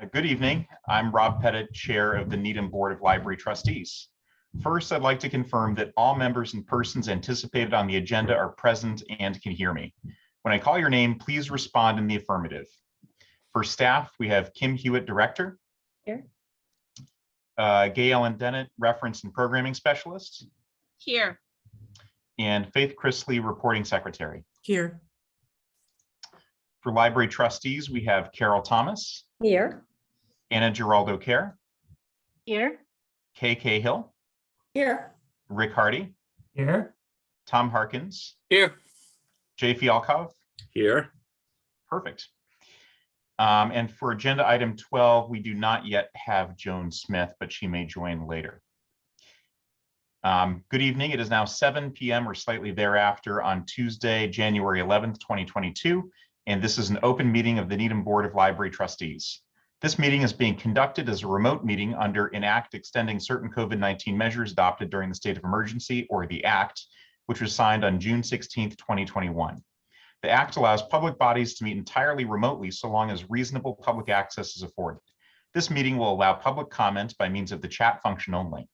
Good evening. I'm Rob Pettit, Chair of the Needham Board of Library Trustees. First, I'd like to confirm that all members and persons anticipated on the agenda are present and can hear me. When I call your name, please respond in the affirmative. For staff, we have Kim Hewitt, Director. Here. Gay Ellen Dennett, Reference and Programming Specialist. Here. And Faith Chrisley, Reporting Secretary. Here. For Library Trustees, we have Carol Thomas. Here. Anna Giraldo Kerr. Here. KK Hill. Here. Rick Hardy. Here. Tom Harkins. Here. Jay Fialkov. Here. Perfect. And for agenda item 12, we do not yet have Joan Smith, but she may join later. Good evening. It is now 7 p.m. or slightly thereafter on Tuesday, January 11th, 2022. And this is an open meeting of the Needham Board of Library Trustees. This meeting is being conducted as a remote meeting under an act extending certain COVID-19 measures adopted during the state of emergency, or the Act, which was signed on June 16th, 2021. The Act allows public bodies to meet entirely remotely so long as reasonable public access is afforded. This meeting will allow public comment by means of the chat function only.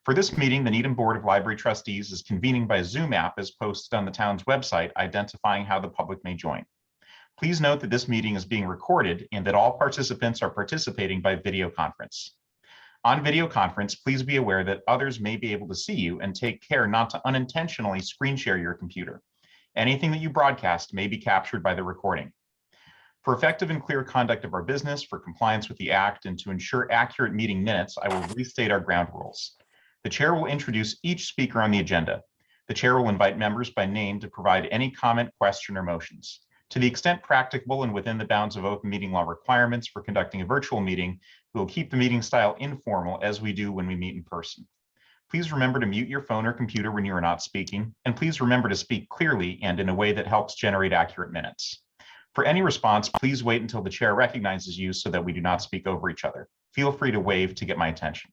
For this meeting, the Needham Board of Library Trustees is convening by Zoom app as posted on the town's website, identifying how the public may join. Please note that this meeting is being recorded and that all participants are participating by video conference. On video conference, please be aware that others may be able to see you and take care not to unintentionally screen share your computer. Anything that you broadcast may be captured by the recording. For effective and clear conduct of our business, for compliance with the Act, and to ensure accurate meeting minutes, I will restate our ground rules. The chair will introduce each speaker on the agenda. The chair will invite members by name to provide any comment, question, or motions. To the extent practicable and within the bounds of open meeting law requirements for conducting a virtual meeting, we will keep the meeting style informal as we do when we meet in person. Please remember to mute your phone or computer when you are not speaking, and please remember to speak clearly and in a way that helps generate accurate minutes. For any response, please wait until the chair recognizes you so that we do not speak over each other. Feel free to wave to get my attention.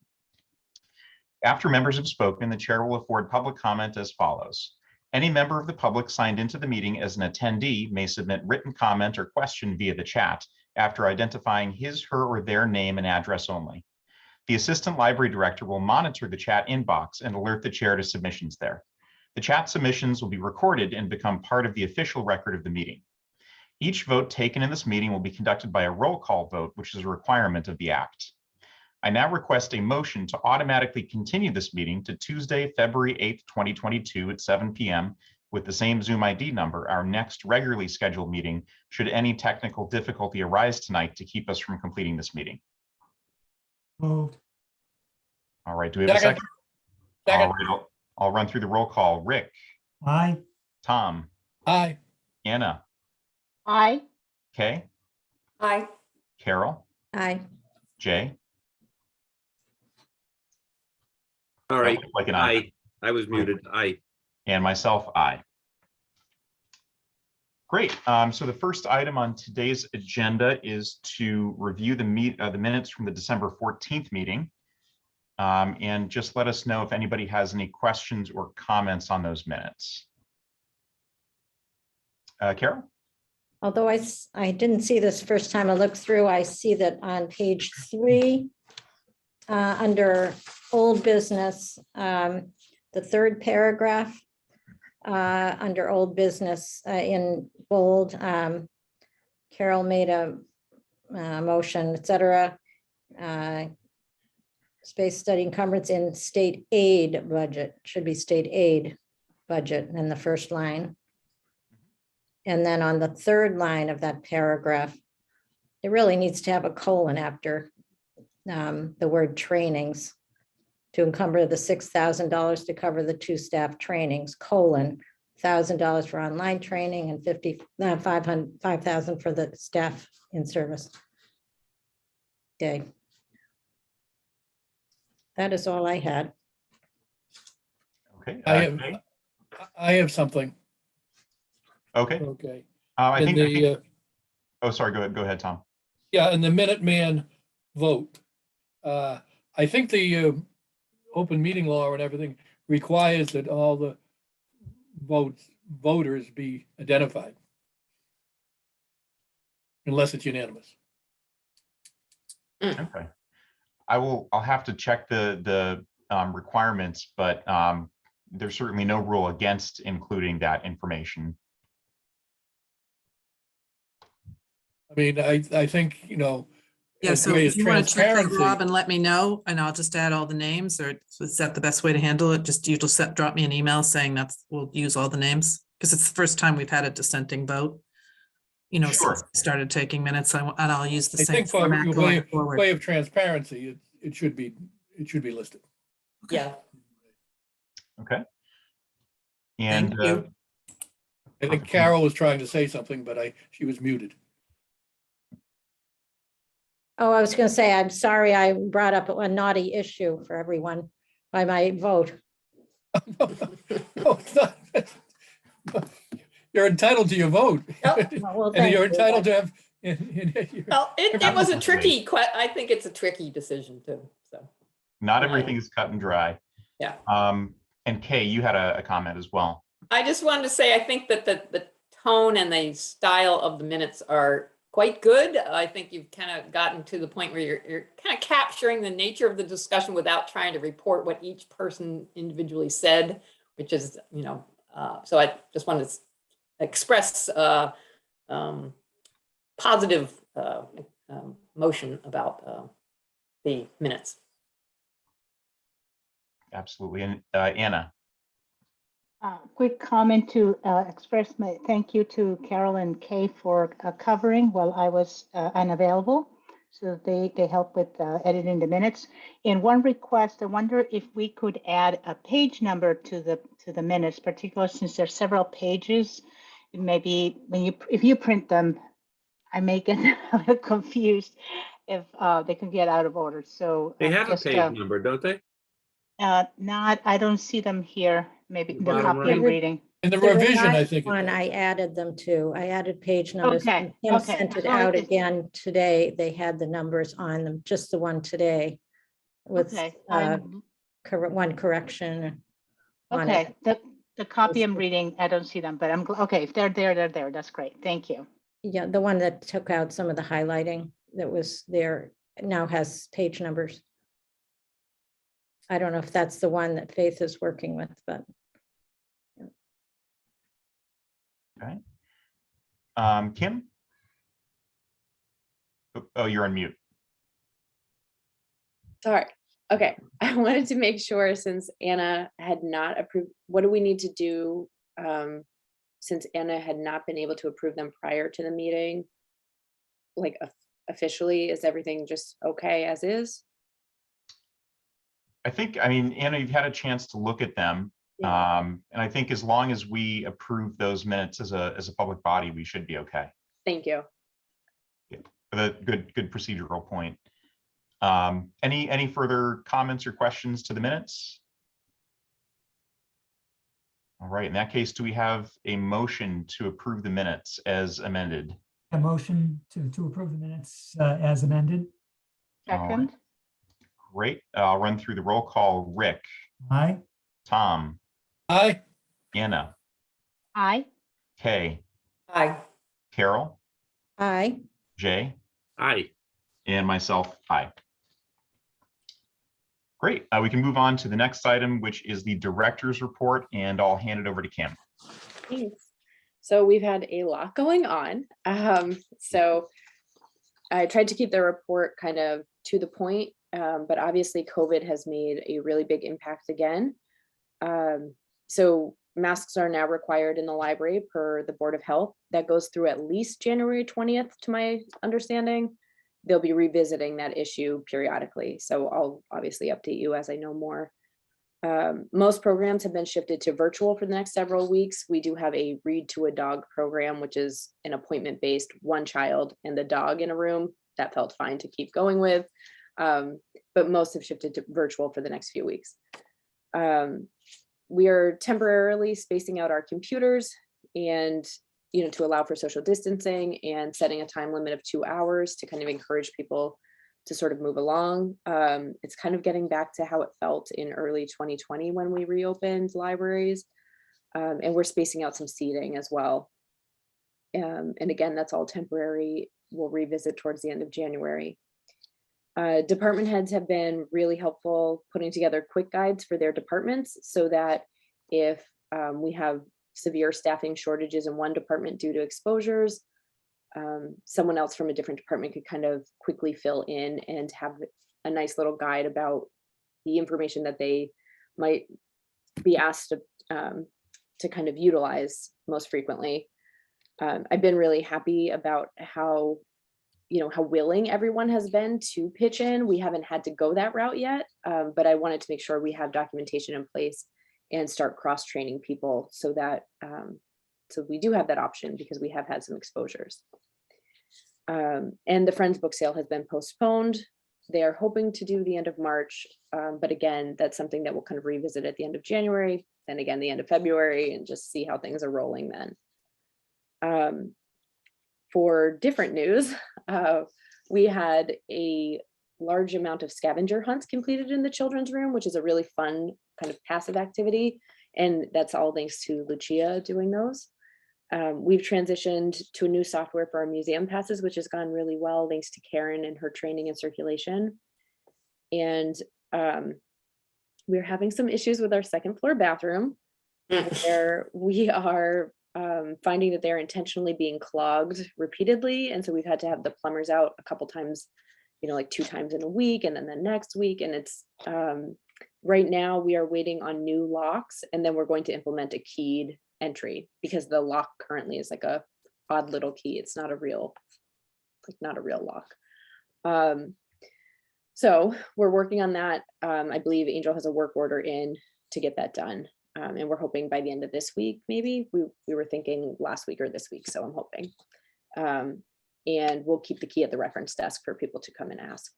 After members have spoken, the chair will afford public comment as follows. Any member of the public signed into the meeting as an attendee may submit written comment or question via the chat after identifying his, her, or their name and address only. The Assistant Library Director will monitor the chat inbox and alert the chair to submissions there. The chat submissions will be recorded and become part of the official record of the meeting. Each vote taken in this meeting will be conducted by a roll call vote, which is a requirement of the Act. I now request a motion to automatically continue this meeting to Tuesday, February 8th, 2022 at 7 p.m. with the same Zoom ID number, our next regularly scheduled meeting, should any technical difficulty arise tonight to keep us from completing this meeting. Moved. All right, do we have a second? Second. All right, I'll run through the roll call. Rick. Aye. Tom. Aye. Anna. Aye. Kay. Aye. Carol. Aye. Jay. All right. Like an aye. Aye. I was muted. Aye. And myself, aye. Great. So the first item on today's agenda is to review the minutes from the December 14th meeting. And just let us know if anybody has any questions or comments on those minutes. Carol? Although I didn't see this first time I looked through, I see that on page 3, under old business, the third paragraph, under old business in bold, Carol made a motion, etc. Space study encumbrance in state aid budget, should be state aid budget in the first line. And then on the third line of that paragraph, it really needs to have a colon after the word trainings, to encumber the $6,000 to cover the 2 staff trainings, $1,000 for online training and $5,000 for the staff in service. Okay. That is all I had. Okay. I have something. Okay. Okay. I In think. Oh, sorry. Go ahead, Tom. Yeah, in the Minuteman vote, I think the open meeting law and everything requires that all the voters be identified, unless it's unanimous. Okay. I'll have to check the requirements, but there's certainly no rule against including that information. I mean, I think, Yeah, as so way if as you want to check that, transparency. Rob, and let me know, and I'll just add all the names, or is that the best way to handle it? Just you just drop me an email saying we'll use all the names, because it's the first time we've had a dissenting vote. Since Sure. we started taking minutes, and I'll use the I same think for format your going forward. way of transparency, it should be listed. Yeah. Okay. And Thank you. I think Carol was trying to say something, but she was muted. Oh, I was going to say, I'm sorry I brought up a naughty issue for everyone by my vote. No, it's not. You're entitled to your vote. Well, And thank you're you, entitled but- to have. Well, it was a Absolutely. tricky, I think it's a tricky decision too, so. not everything is cut and dry. Yeah. And Kay, you had a comment as well. I just wanted to say, I think that the tone and the style of the minutes are quite good. I think you've kind of gotten to the point where you're kind of capturing the nature of the discussion without trying to report what each person individually said, which is, so I just wanted to express positive motion about the minutes. Absolutely. And Anna. Quick comment to express my thank you to Carol and Kay for covering while I was unavailable. So they helped with editing the minutes. And one request, I wonder if we could add a page number to the minutes, particularly since there's several pages. Maybe if you print them, I may get a little confused if they can get out of order. So They have a just, page number, don't they? I don't see them here. Maybe the Bottom copy right. I'm reading. In the The revision, I revised think. it one, was. I added them to. I added page numbers. Okay, Tim okay. sent it So out it's- again today. They had the numbers on them, just the one today with Okay, one correction on okay, it. the copy I'm reading, I don't see them, but okay, if they're there, they're there. That's great. Thank you. Yeah, the one that took out some of the highlighting that was there now has page numbers. I don't know if that's the one that Faith is working with, but Okay. Kim? Oh, you're on mute. Sorry. Okay. I wanted to make sure, since Anna had not approved, what do we need to do since Anna had not been able to approve them prior to the meeting? Like officially, is everything just okay as is? I mean, Anna, you've had a chance to look at them. Yeah. And I think as long as we approve those minutes as a public body, we should be okay. Thank you. The good procedural point. Any further comments or questions to the minutes? All right, in that case, do we have a motion to approve the minutes as amended? A motion to approve the minutes as amended. All right. Second, Great. I'll run through the roll call. Rick, Aye. Tom, Aye. Anna, aye. Kay, Aye. Carol, aye. Jay, Aye. and myself, aye. Great. We can move on to the next item, which is the director's report, and I'll hand it over to Kim. Thanks. So we've had a lot going on. So I tried to keep the report kind of to the point, but obviously COVID has made a really big impact again. So masks are now required in the library per the Board of Health. That goes through at least January 20th, to my understanding. They'll be revisiting that issue periodically. So I'll obviously update you as I know more. Most programs have been shifted to virtual for the next several weeks. We do have a read to a dog program, which is an appointment-based, one child and the dog in a room. That felt fine to keep going with. But most have shifted to virtual for the next few weeks. We are temporarily spacing out our computers and, to allow for social distancing and setting a time limit of 2 hours to kind of encourage people to sort of move along. It's kind of getting back to how it felt in early 2020 when we reopened libraries. And we're spacing out some seating as well. And again, that's all temporary. We'll revisit towards the end of January. Department heads have been really helpful putting together quick guides for their departments so that if we have severe staffing shortages in one department due to exposures, someone else from a different department could kind of quickly fill in and have a nice little guide about the information that they might be asked to kind of utilize most frequently. I've been really happy about how willing everyone has been to pitch in. We haven't had to go that route yet, but I wanted to make sure we have documentation in place and start cross-training people so that so we do have that option because we have had some exposures. And the Friends book sale has been postponed. They are hoping to do the end of March, but again, that's something that we'll kind of revisit at the end of January, then again, the end of February, and just see how things are rolling then. For different news, we had a large amount of scavenger hunts completed in the children's room, which is a really fun kind of passive activity. And that's all thanks to Lucia doing those. We've transitioned to a new software for our museum passes, which has gone really well, thanks to Karen and her training and circulation. And we're having some issues with our second floor bathroom, where we are finding that they're intentionally being clogged repeatedly. And so we've had to have the plumbers out a couple times, like 2 times in a week and then the next week. And it's right now we are waiting on new locks, and then we're going to implement a keyed entry because the lock currently is like a odd little key. It's not a real lock. So we're working on that. I believe Angel has a work order in to get that done. And we're hoping by the end of this week, maybe. We were thinking last week or this week, so I'm hoping. And we'll keep the key at the reference desk for people to come and ask.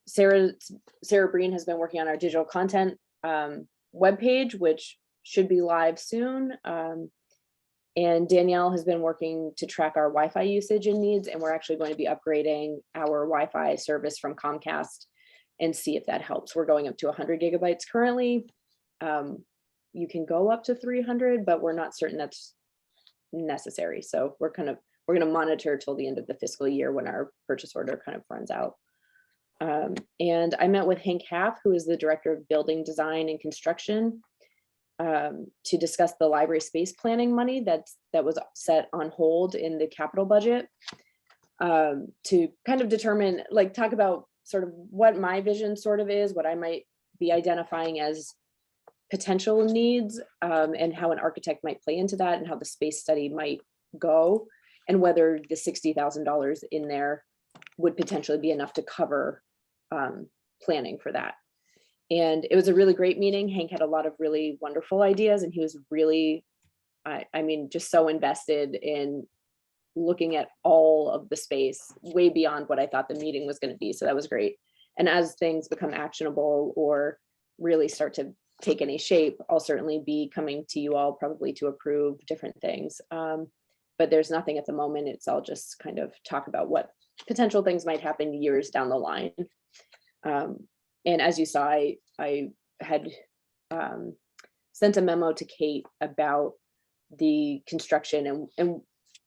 Sarah Breen has been working on our digital content webpage, which should be live soon. And Danielle has been working to track our Wi-Fi usage and needs, and we're actually going to be upgrading our Wi-Fi service from Comcast and see if that helps. We're going up to 100 gigabytes currently. You can go up to 300, but we're not certain that's necessary. So we're going to monitor till the end of the fiscal year when our purchase order kind of runs out. And I met with Hank Haff, who is the director of building design and construction, to discuss the library space planning money that was set on hold in the capital budget, to kind of determine, talk about sort of what my vision sort of is, what I might be identifying as potential needs, and how an architect might play into that, and how the space study might go, and whether the $60,000 in there would potentially be enough to cover planning for that. And it was a really great meeting. Hank had a lot of really wonderful ideas, and he was really, I mean, just so invested in looking at all of the space, way beyond what I thought the meeting was going to be. So that was great. And as things become actionable or really start to take any shape, I'll certainly be coming to you all probably to approve different things. But there's nothing at the moment. It's all just kind of talk about what potential things might happen years down the line. And as you saw, I had sent a memo to Kate about the construction and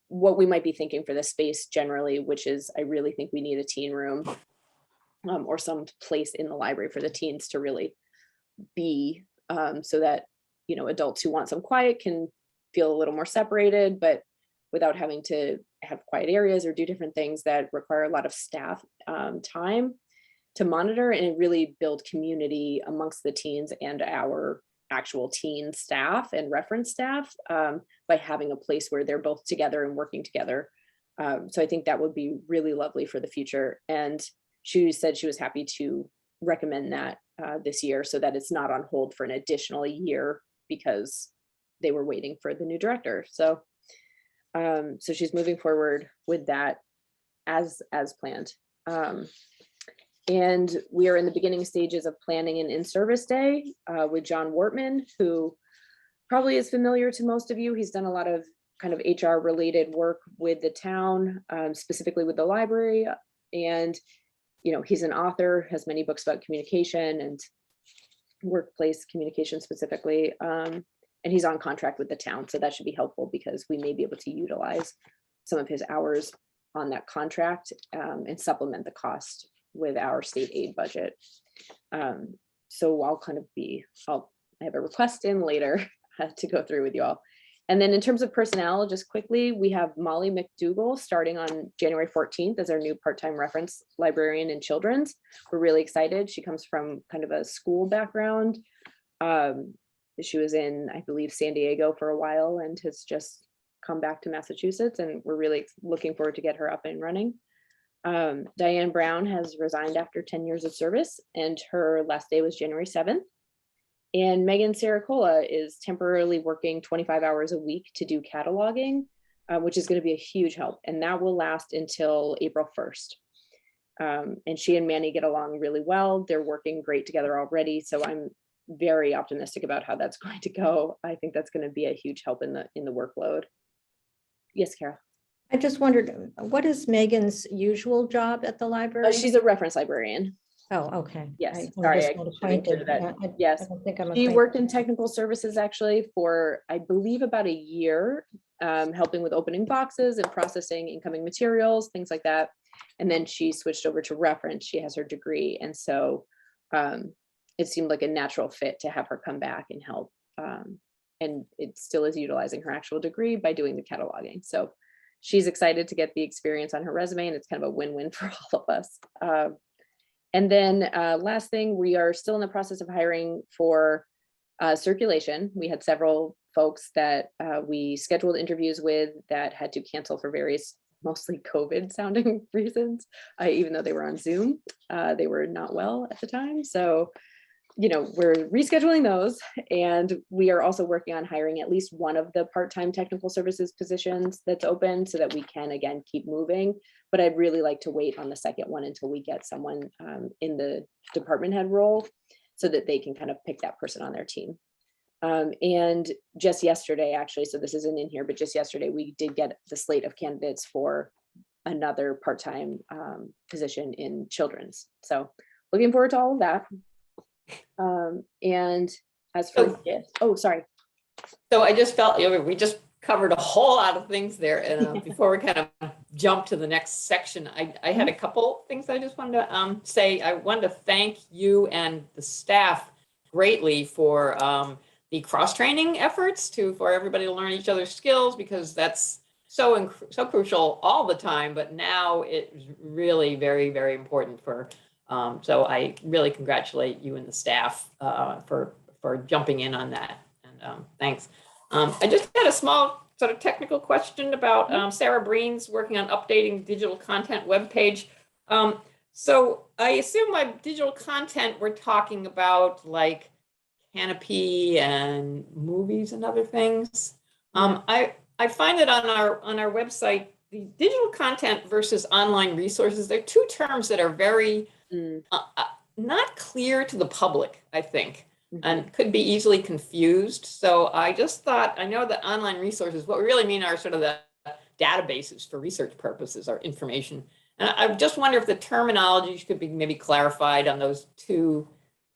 what we might be thinking for the space generally, which is I really think we need a teen room or some place in the library for the teens to really be, so that, adults who want some quiet can feel a little more separated, but without having to have quiet areas or do different things that require a lot of staff time to monitor, and really build community amongst the teens and our actual teen staff and reference staff by having a place where they're both together and working together. So I think that would be really lovely for the future. And she said she was happy to recommend that this year so that it's not on hold for an additional year because they were waiting for the new director. So so she's moving forward with that as planned. And we are in the beginning stages of planning an in-service day with John Wortman, who probably is familiar to most of you. He's done a lot of kind of HR related work with the town, specifically with the library. And, he's an author, has many books about communication and workplace communication specifically. And he's on contract with the town. So that should be helpful because we may be able to utilize some of his hours on that contract and supplement the cost with our state aid budget. So I have a request in later to go through with you all. And then in terms of personnel, just quickly, we have Molly McDougall starting on January 14th as our new part-time reference librarian in children's. We're really excited. She comes from kind of a school background. She was in, I believe, San Diego for a while and has just come back to Massachusetts, and we're really looking forward to get her up and running. Diane Brown has resigned after 10 years of service, and her last day was January 7th. And Megan Saracola is temporarily working 25 hours a week to do cataloging, which is going to be a huge help. And that will last until April 1st. And she and Manny get along really well. They're working great together already. So I'm very optimistic about how that's going to go. I think that's going to be a huge help in the workload. Yes, Kara. I just wondered, what is Megan's usual job at the library? She's a reference librarian. Oh, okay. Yes, I'm sorry, just I not should include acquainted. that. I Yes, don't think I'm she acquainted. worked in technical services actually for, I believe, about a year, helping with opening boxes and processing incoming materials, things like that. And then she switched over to reference. She has her degree. And so it seemed like a natural fit to have her come back and help. And it still is utilizing her actual degree by doing the cataloging. So she's excited to get the experience on her resume, and it's kind of a win-win for all of us. And then last thing, we are still in the process of hiring for circulation. We had several folks that we scheduled interviews with that had to cancel for various, mostly COVID sounding reasons, even though they were on Zoom. They were not well at the time. So, you know, we're rescheduling those. And we are also working on hiring at least one of the part-time technical services positions that's open so that we can, again, keep moving. But I'd really like to wait on the second one until we get someone in the department head role so that they can kind of pick that person on their team. And just yesterday, actually, so this isn't in here, but just yesterday, we did get the slate of candidates for another part-time position in children's. So looking forward to all of that. And as for, oh, sorry. So I just felt, we just covered a whole lot of things there. And before we kind of jump to the next section, I had a couple things I just wanted to say. I wanted to thank you and the staff greatly for the cross-training efforts for everybody to learn each other's skills, because that's so crucial all the time, but now it's really very, very important for, so I really congratulate you and the staff for jumping in on that, and thanks. I just had a small sort of technical question about Sarah Breen's working on updating digital content webpage. So I assume by digital content, we're talking about like Canopy and movies and other things. I find that on our website, the digital content versus online resources, they're two terms that are very not clear to the public, I think, and could be easily confused. So I just thought, I know that online resources, what we really mean are sort of the databases for research purposes or information. And I just wonder if the terminology could be maybe clarified on those two,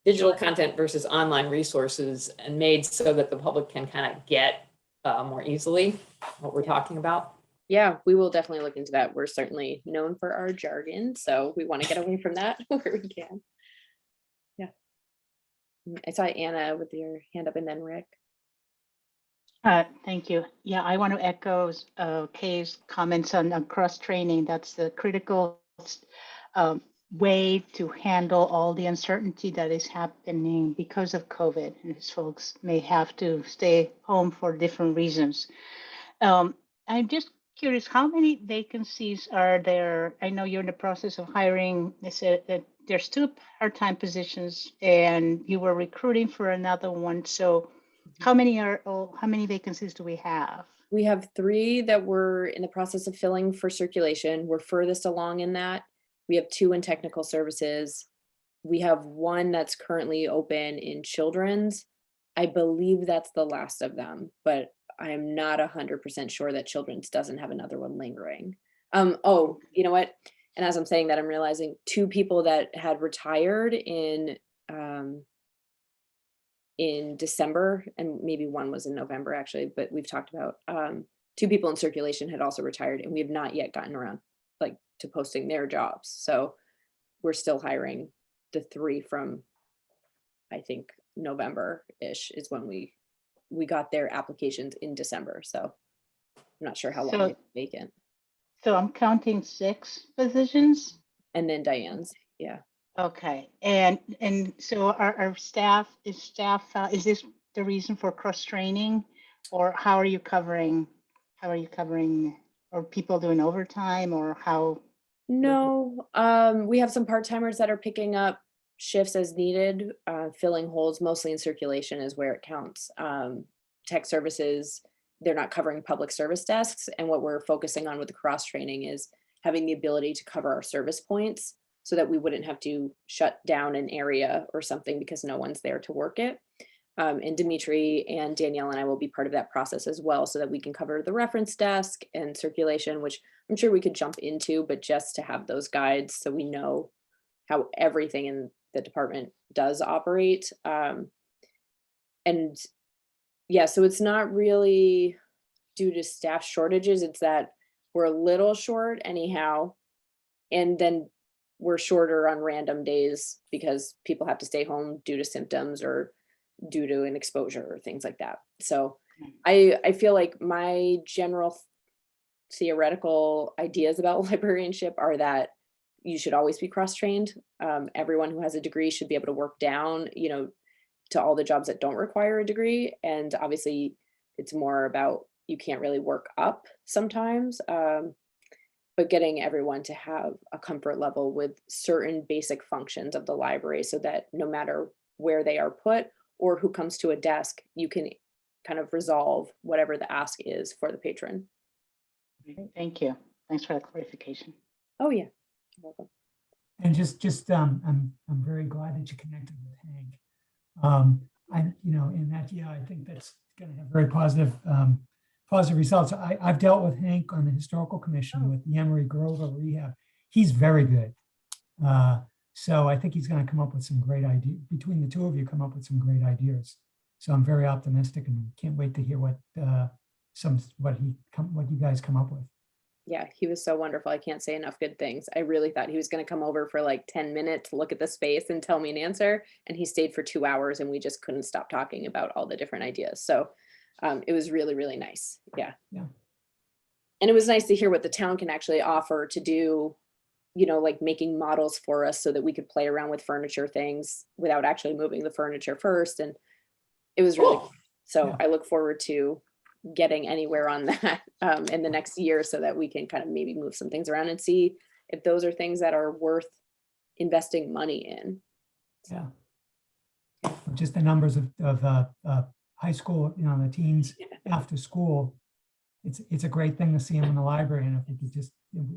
digital content versus online resources, and made so that the public can kind of get more easily what we're talking about. Yeah, we will definitely look into that. We're certainly known for our jargon, so we want to get away from that where we can. Yeah. I saw Anna with your hand up, and then Rick. Thank you. Yeah, I want to echo Kay's comments on cross-training. That's the critical way to handle all the uncertainty that is happening because of COVID, and these folks may have to stay home for different reasons. I'm just curious, how many vacancies are there? I know you're in the process of hiring. They said that there's 2 part-time positions and you were recruiting for another one. So how many vacancies do we have? We have 3 that we're in the process of filling for circulation. We're furthest along in that. We have 2 in technical services. We have 1 that's currently open in children's. I believe that's the last of them, but I'm not 100% sure that children's doesn't have another one lingering. Oh, you know what? And as I'm saying that, I'm realizing 2 people that had retired in December, and maybe 1 was in November actually, but we've talked about 2 people in circulation had also retired, and we have not yet gotten around to posting their jobs. So we're still hiring the 3 from, I think, November-ish is when we got their applications in December. So I'm not sure how long So- it's vacant. So I'm counting 6 positions. And then Diane's, yeah. Okay, and so our staff, is this the reason for cross-training? Or how are you covering, or people doing overtime, or how? No, we have some part-timers that are picking up shifts as needed, filling holes, mostly in circulation is where it counts. Tech services, they're not covering public service desks. And what we're focusing on with the cross-training is having the ability to cover our service points so that we wouldn't have to shut down an area or something because no one's there to work it. And Dimitri and Danielle and I will be part of that process as well so that we can cover the reference desk and circulation, which I'm sure we could jump into, but just to have those guides so we know how everything in the department does operate. And yeah, so it's not really due to staff shortages, it's that we're a little short anyhow. And then we're shorter on random days because people have to stay home due to symptoms or due to an exposure or things like that. So I feel like my general theoretical ideas about librarianship are that you should always be cross-trained. Everyone who has a degree should be able to work down, to all the jobs that don't require a degree. And obviously it's more about, you can't really work up sometimes, but getting everyone to have a comfort level with certain basic functions of the library so that no matter where they are put or who comes to a desk, you can kind of resolve whatever the ask is for the patron. Thank you. Thanks for that clarification. Oh yeah, you're welcome. And I'm very glad that you connected with Hank. In that, yeah, I think that's going to have very positive results. I've dealt with Hank on the historical commission with the Emery Grover rehab. He's very good. So I think he's going to come up with some great ideas. Between the two of you, come up with some great ideas. So I'm very optimistic and can't wait to hear what you guys come up with. Yeah, he was so wonderful. I can't say enough good things. I really thought he was going to come over for like 10 minutes, look at the space and tell me an answer. And he stayed for 2 hours and we just couldn't stop talking about all the different ideas. So it was really, really nice. Yeah. Yeah. And it was nice to hear what the town can actually offer to do, like making models for us so that we could play around with furniture things without actually moving the furniture first. And it was really, so Yeah. I look forward to getting anywhere on that in the next year so that we can kind of maybe move some things around and see if those are things that are worth investing money in. Yeah. Just the numbers of high school, the teens after school. It's a great thing to see them in the library. And if we could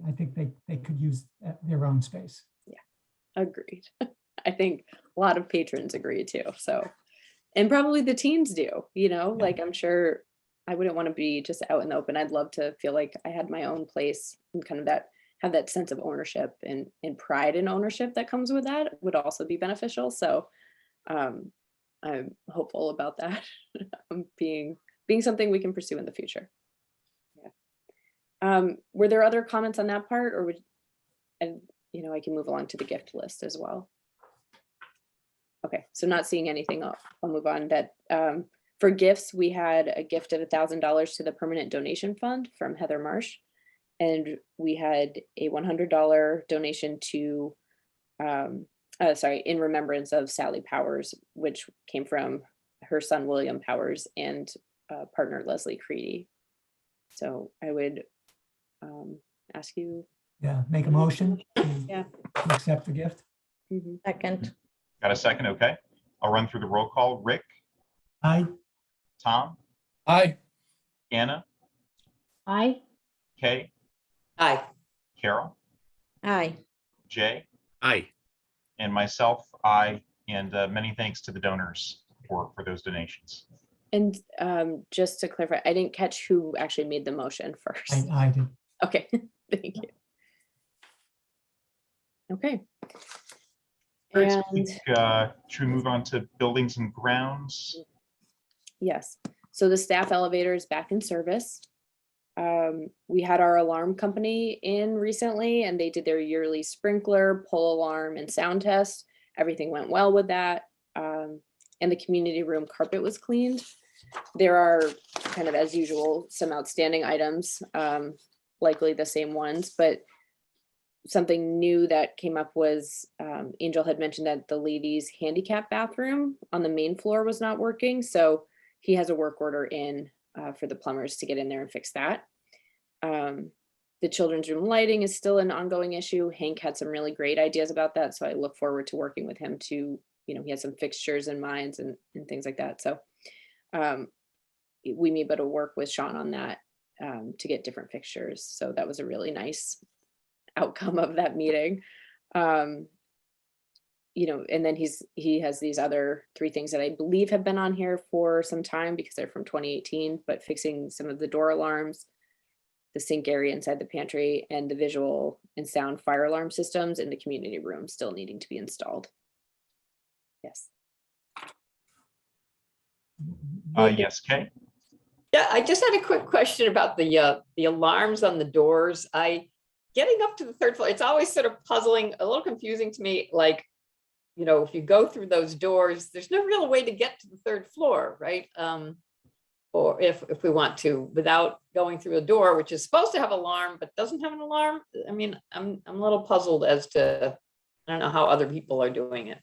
I think they could use their own space. Yeah, agreed. I think a lot of patrons agree too. So, and probably the teens do, like I'm sure I wouldn't want to be just out in the open. I'd love to feel like I had my own place and kind of have that sense of ownership and pride in ownership that comes with that would also be beneficial. So I'm hopeful about that being something we can pursue in the future. Yeah. Were there other comments on that part, or I can move along to the gift list as well. Okay, so not seeing anything, I'll move on. That for gifts, we had a gift of $1,000 to the Permanent Donation Fund from Heather Marsh, and we had a $100 donation to, in remembrance of Sally Powers, which came from her son William Powers and partner Leslie Creedy. So I would ask you. Yeah, make a motion Yeah. to accept the gift. Mhm. Second, Got a second? Okay. I'll run through the roll call. Rick, Aye. Tom, Aye. Anna, Aye. Kay, Aye. Carol, aye. Jay, Aye. and myself, I, and many thanks to the donors for those donations. And just to clarify, I didn't catch who actually made the motion first. I did. Okay, thank you. Okay. All right, so And should we move on to buildings and grounds? yes, so the staff elevator is back in service. We had our alarm company in recently and they did their yearly sprinkler, pole alarm and sound test. Everything went well with that. And the community room carpet was cleaned. There are kind of, as usual, some outstanding items, likely the same ones, but something new that came up was Angel had mentioned that the ladies' handicap bathroom on the main floor was not working. So he has a work order in for the plumbers to get in there and fix that. The children's room lighting is still an ongoing issue. Hank had some really great ideas about that. So I look forward to working with him to, he has some fixtures in mind and things like that. So we may be able to work with Sean on that to get different fixtures. So that was a really nice outcome of that meeting. And then he has these other 3 things that I believe have been on here for some time because they're from 2018, but fixing some of the door alarms, the sink area inside the pantry, and the visual and sound fire alarm systems in the community room still needing to be installed. Yes. Yes, Kay? Yeah, I just had a quick question about the alarms on the doors. Getting up to the 3rd floor, it's always sort of puzzling, a little confusing to me. Like, if you go through those doors, there's no real way to get to the 3rd floor, right? Or if we want to, without going through a door, which is supposed to have alarm, but doesn't have an alarm. I mean, I'm a little puzzled as to, I don't know how other people are doing it.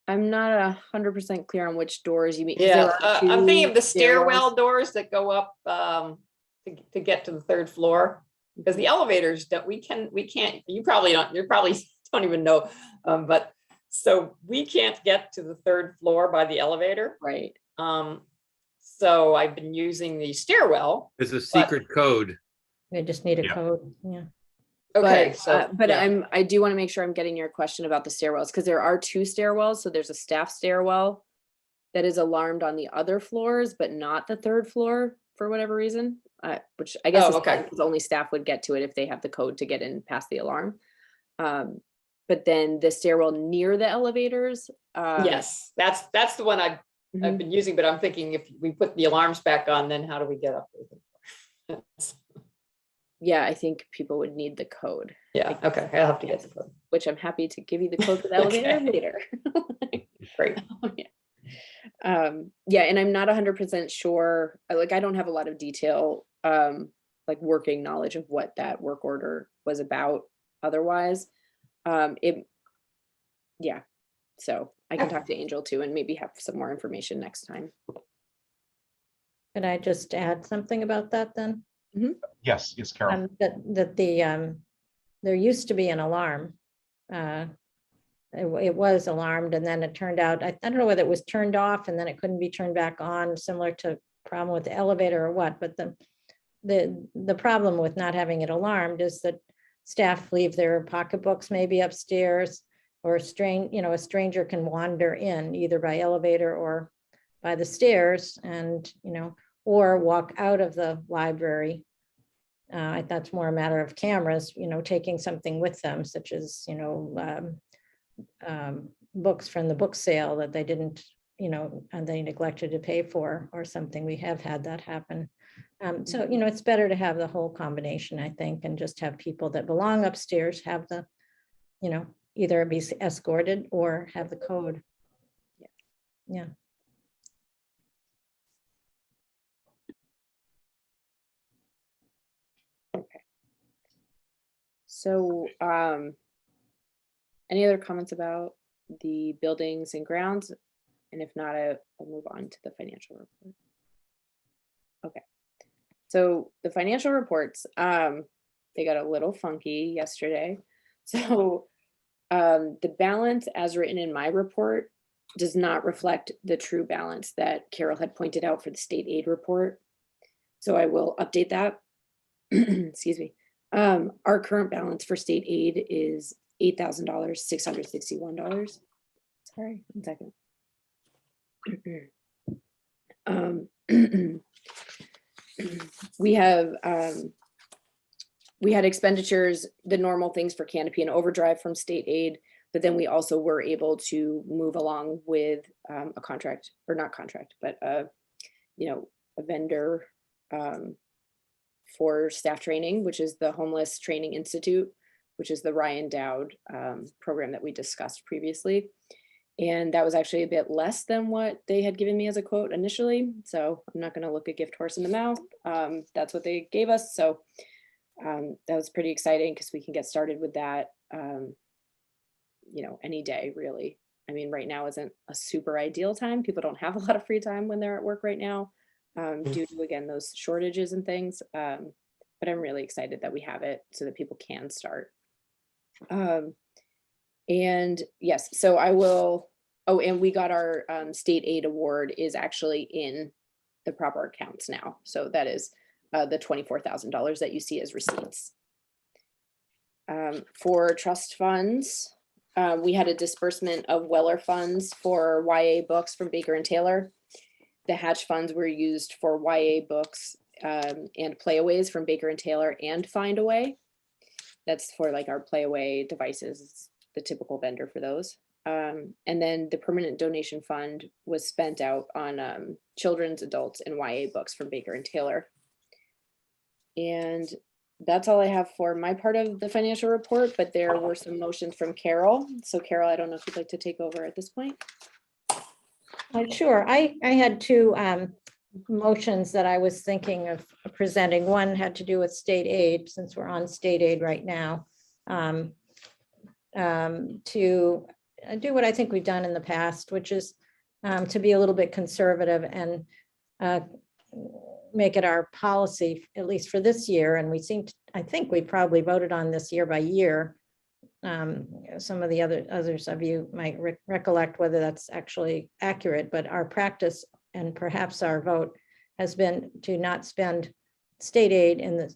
I'm not 100% clear on which doors you mean. 'Cause Yeah, there are I'm thinking of the 2 stairwell doors that go up to get to the 3rd floor. Because the elevators we can't, you probably don't even know, but so we can't get to the 3rd floor by the elevator. Right. So I've been using the stairwell. There's a secret code. We just need a Yeah. code, yeah. Okay, But yeah. I do want to make sure I'm getting your question about the stairwells, because there are 2 stairwells. So there's a staff stairwell that is alarmed on the other floors, but not the 3rd floor for whatever reason, which I guess Oh, okay. is only staff would get to it if they have the code to get in past the alarm. But then the stairwell near the elevators. Yes, that's the one I've Mhm. been using, but I'm thinking if we put the alarms back on, then how do we get up there? Yeah, I think people would need the code, Yeah, okay, I'll have to get the code. which I'm happy to give you the code for the elevator Okay. later. Great. Yeah, and I'm not 100% sure, like I don't have a lot of detail, like working knowledge of what that work order was about otherwise. Yeah, so I can talk to Angel too and maybe have some more information next time. Could I just add something about that then? Yes, Carol. There used to be an alarm. It was alarmed and then it turned out, I don't know whether it was turned off and then it couldn't be turned back on, similar to problem with the elevator or what, but the problem with not having it alarmed is that staff leave their pocketbooks maybe upstairs, or a stranger can wander in either by elevator or by the stairs and, or walk out of the library. That's more a matter of cameras, taking something with them, such as, books from the book sale that they didn't, and they neglected to pay for or something. We have had that happen. So, it's better to have the whole combination, I think, and just have people that belong upstairs have the, either be escorted or have the code. Yeah. So, any other comments about the buildings and grounds? And if not, I'll move on to the financial report. Okay, so the financial reports, they got a little funky yesterday. So the balance as written in my report does not reflect the true balance that Carol had pointed out for the state aid report. So I will update that. Excuse me. Our current balance for state aid is $8,661. Sorry, 1 second. We had expenditures, the normal things for canopy and overdrive from state aid, but then we also were able to move along with a contract, or not contract, but a vendor for staff training, which is the Homeless Training Institute, which is the Ryan Dowd program that we discussed previously. And that was actually a bit less than what they had given me as a quote initially. So I'm not going to look a gift horse in the mouth. That's what they gave us. So that was pretty exciting because we can get started with that, any day, really. I mean, right now isn't a super ideal time. People don't have a lot of free time when they're at work right now, due to, again, those shortages and things. But I'm really excited that we have it so that people can start. And yes, so I will, and we got our state aid award is actually in the proper accounts now. So that is the $24,000 that you see as receipts. For trust funds, we had a disbursement of Weller funds for YA books from Baker and Taylor. The Hatch funds were used for YA books and playaways from Baker and Taylor and Find Away. That's for like our playaway devices. It's the typical vendor for those. And then the permanent donation fund was spent out on children's, adults, and YA books from Baker and Taylor. And that's all I have for my part of the financial report, but there were some motions from Carol. So Carol, I don't know if you'd like to take over at this point. Sure. I had two motions that I was thinking of presenting. One had to do with state aid, since we're on state aid right now, to do what I think we've done in the past, which is to be a little bit conservative and make it our policy, at least for this year. And I think we probably voted on this year by year. Some of the others of you might recollect whether that's actually accurate, but our practice and perhaps our vote has been to not spend state aid in the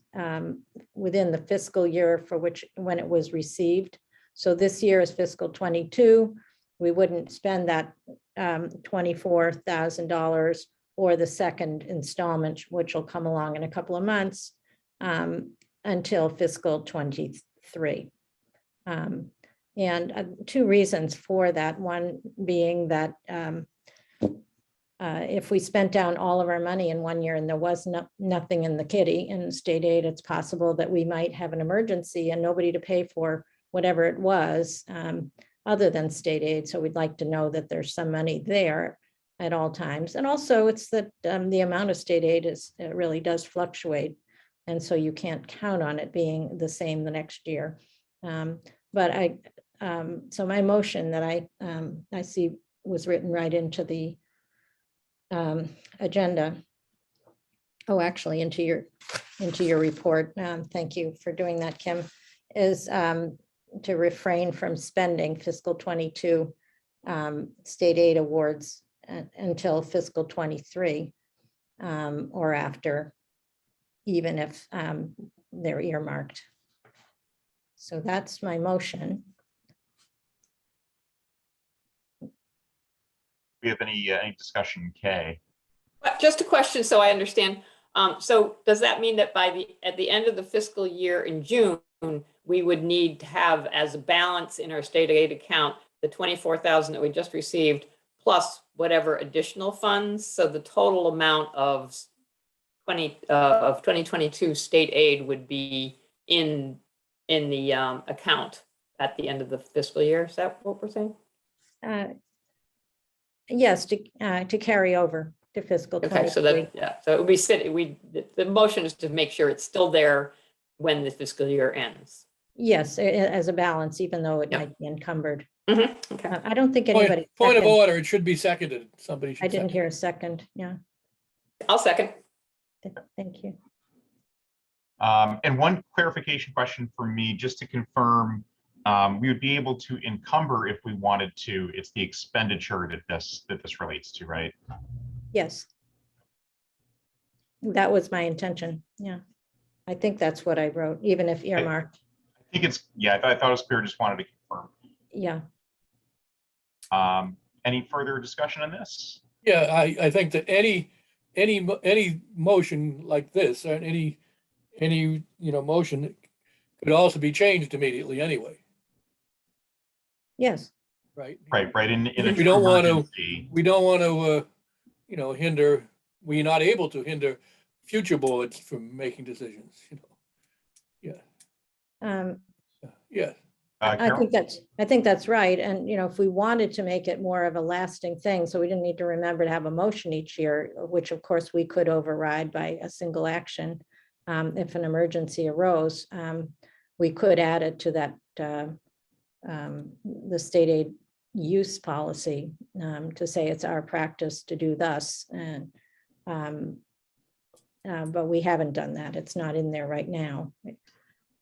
within the fiscal year for when it was received. So this year is fiscal 22. We wouldn't spend that $24,000 or the second installment, which will come along in a couple of months, until fiscal 23. And two reasons for that. One being that if we spent down all of our money in 1 year and there was nothing in the kitty in state aid, it's possible that we might have an emergency and nobody to pay for whatever it was other than state aid. So we'd like to know that there's some money there at all times. And also it's that the amount of state aid it really does fluctuate. And so you can't count on it being the same the next year. So my motion that I see was written right into the agenda. Oh, actually into your report. Thank you for doing that, Kim. Is to refrain from spending fiscal 22 state aid awards until fiscal 23 or after, even if they're earmarked. So that's my motion. We have any discussion, Kay? Just a question so I understand. So does that mean that at the end of the fiscal year in June, we would need to have as a balance in our state aid account the $24,000 that we just received plus whatever additional funds? So the total amount of 2022 state aid would be in the account at the end of the fiscal year. Is that what we're saying? Yes, to carry over to fiscal 23. Okay, so so it would be the motion is to make sure it's still there when the fiscal year ends. Yes, as a balance, even though it might be encumbered. Okay. I don't think Point anybody. of order, it should be seconded. Somebody should. I didn't second. hear a second. Yeah, I'll second. thank you. And one clarification question for me, just to confirm, we would be able to encumber if we wanted to. It's the expenditure that this relates to, right? Yes. That was my intention. Yeah. I think that's what I wrote, even if earmarked. I think it's, yeah, I thought it was clear, just wanted to confirm. Yeah. Any further discussion on this? Yeah, I think that any motion like this, or any motion could also be changed immediately anyway, Yes. right? Right. In a We don't want to. emergency. We don't want to, hinder. We're not able to hinder future boards from making decisions, you know. Um, Yeah, I Carol? think that's right. And, if we wanted to make it more of a lasting thing, so we didn't need to remember to have a motion each year, which of course we could override by a single action. If an emergency arose, we could add it to that, the state aid use policy, to say it's our practice to do thus. And, but we haven't done that. It's not in there right now.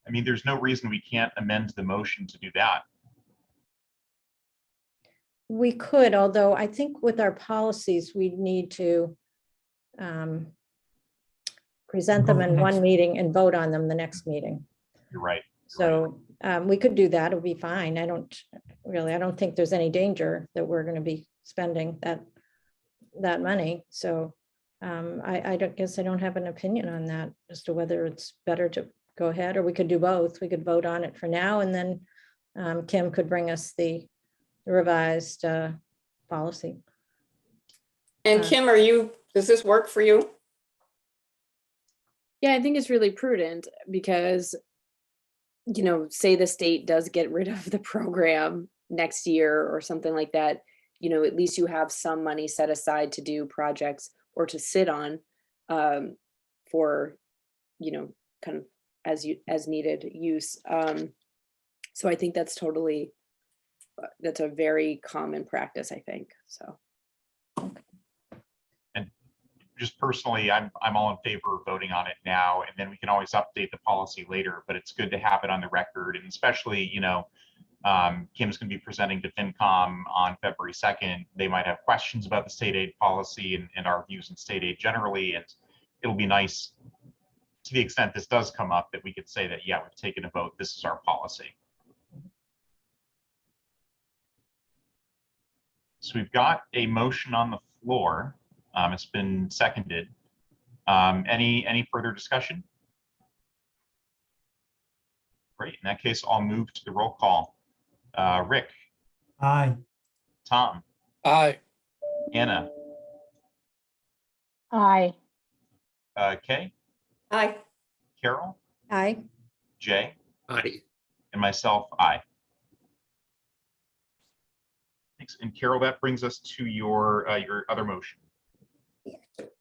I mean, there's no reason we can't amend the motion to do that. We could, although I think with our policies, we need to present them Vote in one next. meeting and vote on them the next meeting. You're right. So we could do that. It'll be fine. I don't think there's any danger that we're going to be spending that money. So I don't have an opinion on that as to whether it's better to go ahead, or we could do both. We could vote on it for now, and then Kim could bring us the revised policy. And Kim, does this work for you? Yeah, I think it's really prudent because, say the state does get rid of the program next year or something like that, at least you have some money set aside to do projects or to sit on for, kind of as needed use. So I think that's a very common practice, I think, so. And just personally, I'm all in favor of voting on it now, and then we can always update the policy later, but it's good to have it on the record. And especially, Kim's going to be presenting to FinCom on February 2nd. They might have questions about the state aid policy and our views in state aid generally. And it'll be nice, to the extent this does come up, that we could say that, yeah, we've taken a vote. This is our policy. So we've got a motion on the floor. It's been seconded. Any further discussion? Great. In that case, I'll move to the roll call. Rick, Aye. Tom, aye. Anna, Aye. Kay, Aye. Carol, Aye. Jay, Aye. and myself, aye. Thanks. And Carol, that brings us to your other motion.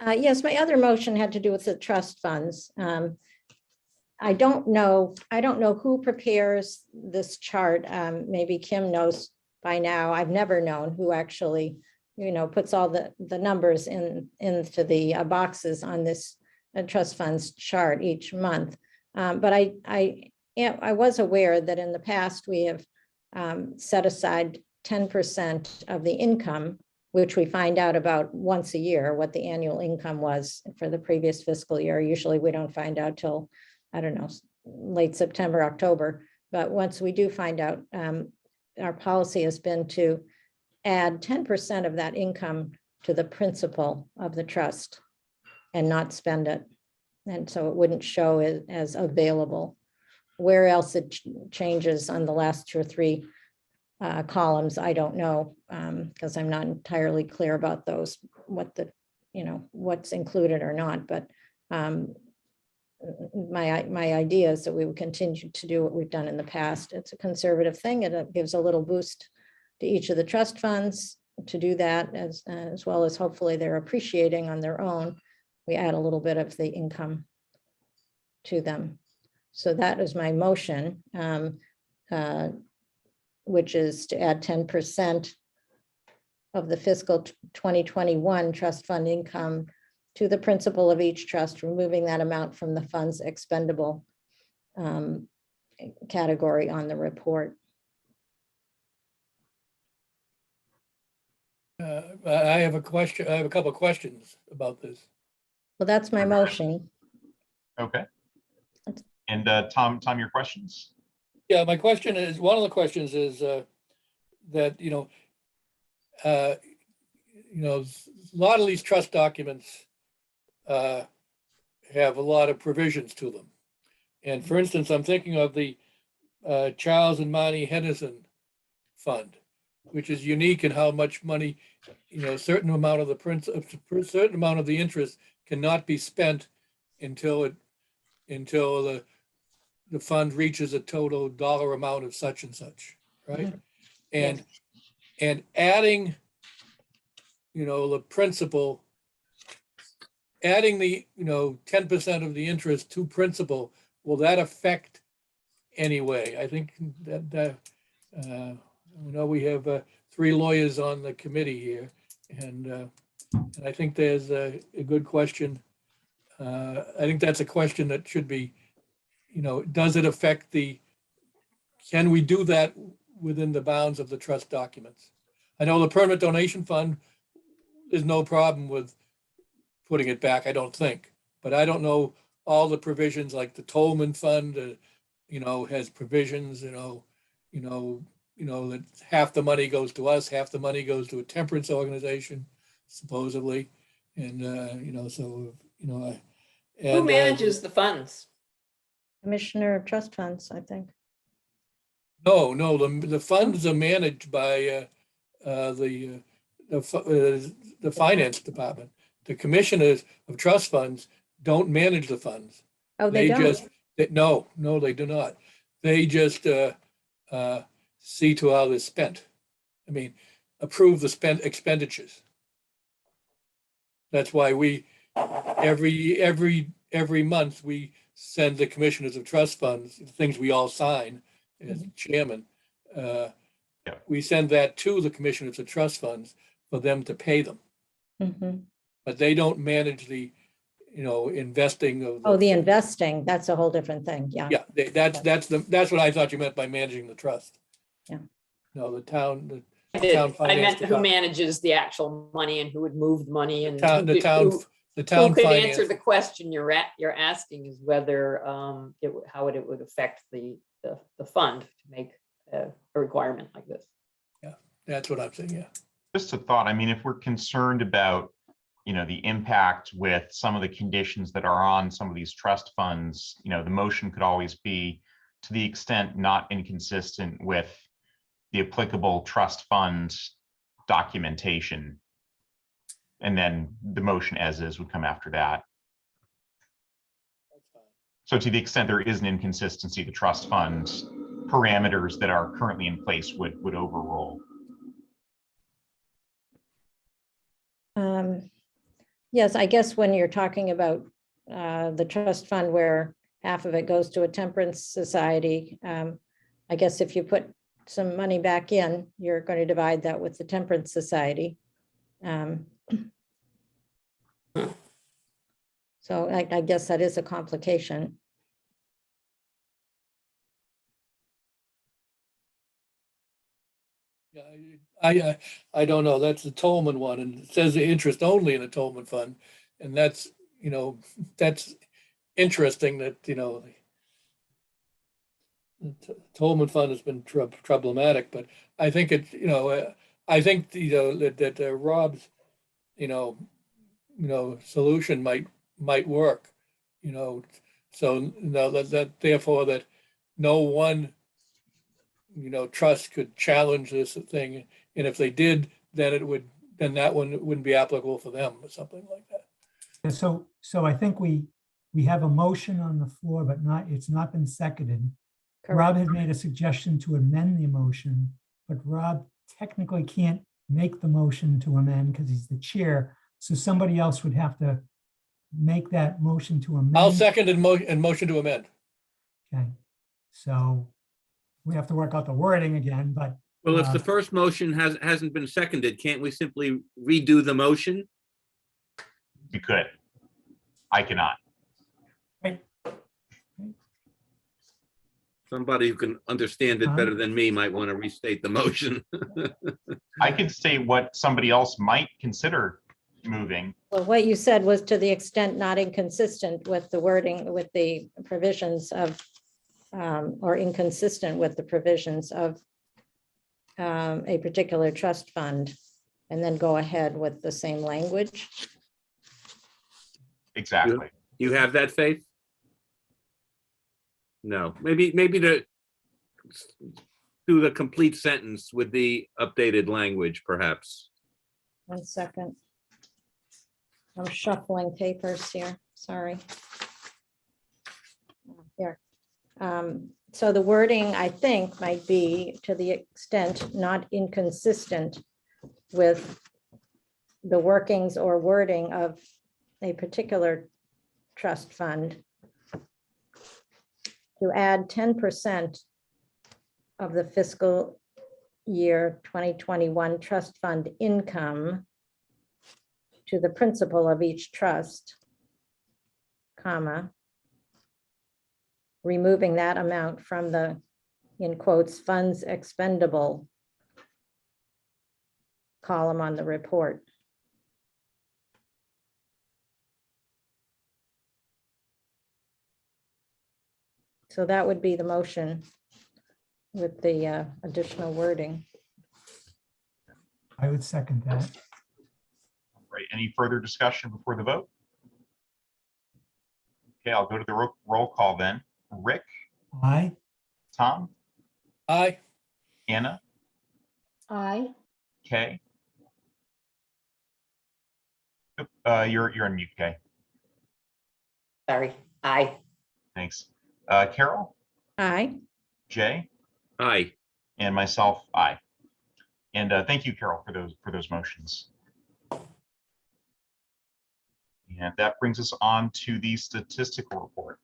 Yes, my other motion had to do with the trust funds. I don't know who prepares this chart. Maybe Kim knows by now. I've never known who actually, puts all the numbers into the boxes on this trust funds chart each month. But I was aware that in the past we have set aside 10% of the income, which we find out about once a year, what the annual income was for the previous fiscal year. Usually we don't find out till, I don't know, late September, October. But once we do find out, our policy has been to add 10% of that income to the principal of the trust and not spend it. And so it wouldn't show as available. Where else it changes on the last 2 or 3 columns, I don't know, because I'm not entirely clear about those, what's included or not. But my idea is that we will continue to do what we've done in the past. It's a conservative thing, and it gives a little boost to each of the trust funds to do that, as well as hopefully they're appreciating on their own. We add a little bit of the income to them. So that is my motion, which is to add 10% of the fiscal 2021 trust fund income to the principal of each trust, removing that amount from the funds expendable category on the report. I have a question. I have a couple of questions about this. Well, that's my motion. Okay. And Tom, your questions? Yeah, my question is, one of the questions is that, a lot of these trust documents have a lot of provisions to them. And for instance, I'm thinking of the Charles and Marnie Henderson Fund, which is unique in how much money, a certain amount of the interest cannot be spent until the fund reaches a total dollar amount of such and such, right? And adding, the principal, adding the, 10% of the interest to principal, will that affect anyway? I think that we have 3 lawyers on the committee here, and I think there's a good question. I think that's a question that should be, does it affect can we do that within the bounds of the trust documents? I know the permanent donation fund, there's no problem with putting it back, I don't think. But I don't know all the provisions, like the Tolman Fund, has provisions, that half the money goes to us, half the money goes to a temperance organization, supposedly. And, Who manages the funds? Commissioner of Trust Funds, I think. No, the funds are managed by the finance department. The commissioners of trust funds don't manage the funds. Oh, they don't? No, they do not. They just see to how they're spent. I mean, approve the expenditures. That's why we every month we send the commissioners of trust funds things we all sign as chairman. We send that to the commissioners of trust funds for them to pay them. But they don't manage the, investing of. The investing, that's a whole different thing, yeah. Yeah, that's what I thought you meant by managing the trust. Yeah. No, the town I finance meant who department. manages the actual money and who would move the money and The town who could finance. answer the question you're asking is whether how it would affect the fund to make a requirement like this. Yeah, that's what I'm saying. Yeah. Just a thought. I mean, if we're concerned about, the impact with some of the conditions that are on some of these trust funds, the motion could always be, to the extent not inconsistent with the applicable trust fund documentation. And then the motion as is would come after that. So to the extent there is an inconsistency, the trust fund parameters that are currently in place would overrule. Yes, I guess when you're talking about the trust fund where half of it goes to a temperance society, I guess if you put some money back in, you're going to divide that with the temperance society. So I guess that is a complication. Yeah, I don't know. That's the Tolman one, and it says the interest only in the Tolman fund, and that's that's interesting that the Tolman fund has been problematic, but I think I think that Rob's solution might work, so that therefore that no one trust could challenge this thing, and if they did, then that one wouldn't be applicable for them or something like that. And so I think we have a motion on the floor, but it's not been seconded. Rob had made a suggestion to amend the motion, but Rob technically can't make the motion to amend because he's the chair. So somebody else would have to make that motion to amend. I'll second and motion to amend. Okay, so we have to work out the wording again, but. Well, if the first motion hasn't been seconded, can't we simply redo the motion? You could. I cannot. Somebody who can understand it better than me might want to restate the motion. I could say what somebody else might consider moving. Well, what you said was to the extent not inconsistent with the wording, with the provisions of, or inconsistent with the provisions of a particular trust fund, and then go ahead with the same language. Exactly. You have that, Faith? No, maybe to do the complete sentence with the updated language, perhaps. 1 second. I'm shuffling papers here, sorry. here. So the wording, I think, might be to the extent not inconsistent with the workings or wording of a particular trust fund, to add 10% of the fiscal year 2021 trust fund income to the principal of each trust, comma, removing that amount from the, in quotes, funds expendable column on the report. So that would be the motion with the additional wording. I would second that. Right, any further discussion before the vote? Okay, I'll go to the roll call then. Rick, Aye. Tom, Aye. Anna, Aye. Kay. You're on mute, Kay. Sorry, aye. Thanks. Carol, Aye. Jay, Aye. and myself, aye. And thank you, Carol, for those motions. And that brings us on to the statistical report.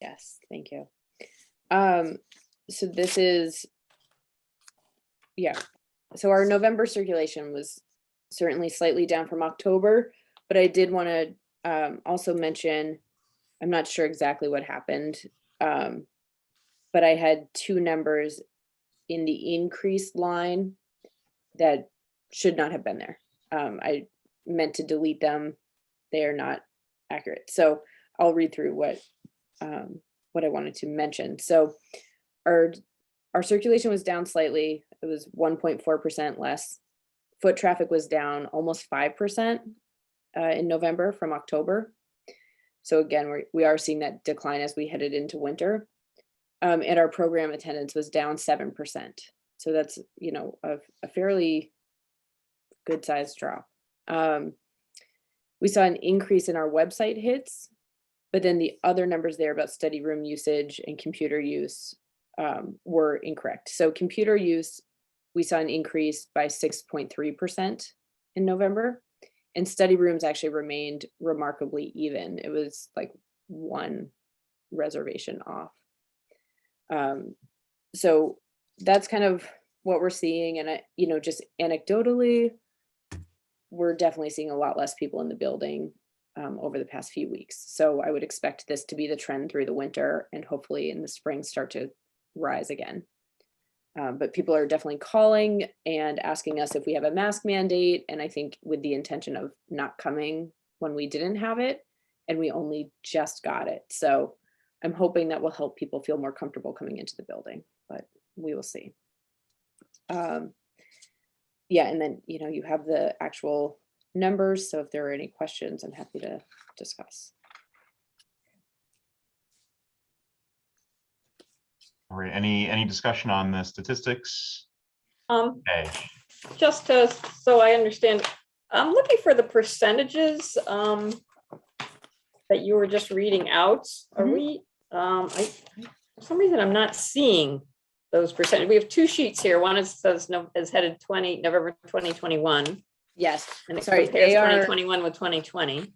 Yes, thank you. So this is, yeah. So our November circulation was certainly slightly down from October, but I did want to also mention, I'm not sure exactly what happened, but I had two numbers in the increased line that should not have been there. I meant to delete them. They are not accurate. So I'll read through what I wanted to mention. So our circulation was down slightly. It was 1.4% less. Foot traffic was down almost 5% in November from October. So again, we are seeing that decline as we headed into winter. And our program attendance was down 7%. So that's, you know, a fairly good sized drop. We saw an increase in our website hits, but then the other numbers there about study room usage and computer use were incorrect. So computer use, we saw an increase by 6.3% in November, and study rooms actually remained remarkably even. It was like one reservation off. So that's kind of what we're seeing. And you know, just anecdotally, we're definitely seeing a lot less people in the building over the past few weeks. So I would expect this to be the trend through the winter, and hopefully in the spring start to rise again. But people are definitely calling and asking us if we have a mask mandate. And I think with the intention of not coming when we didn't have it, and we only just got it. So I'm hoping that will help people feel more comfortable coming into the building, but we will see. Yeah, and then, you know, you have the actual numbers. So if there are any questions, I'm happy to discuss. All right, any discussion on the statistics? Okay. Just so I understand, I'm looking for the percentages that you were just reading out. Are we, for some reason, I'm not seeing those percentages. We have two sheets here. One is headed November 2021. Yes, And it sorry, compares they are 2021 with 2020.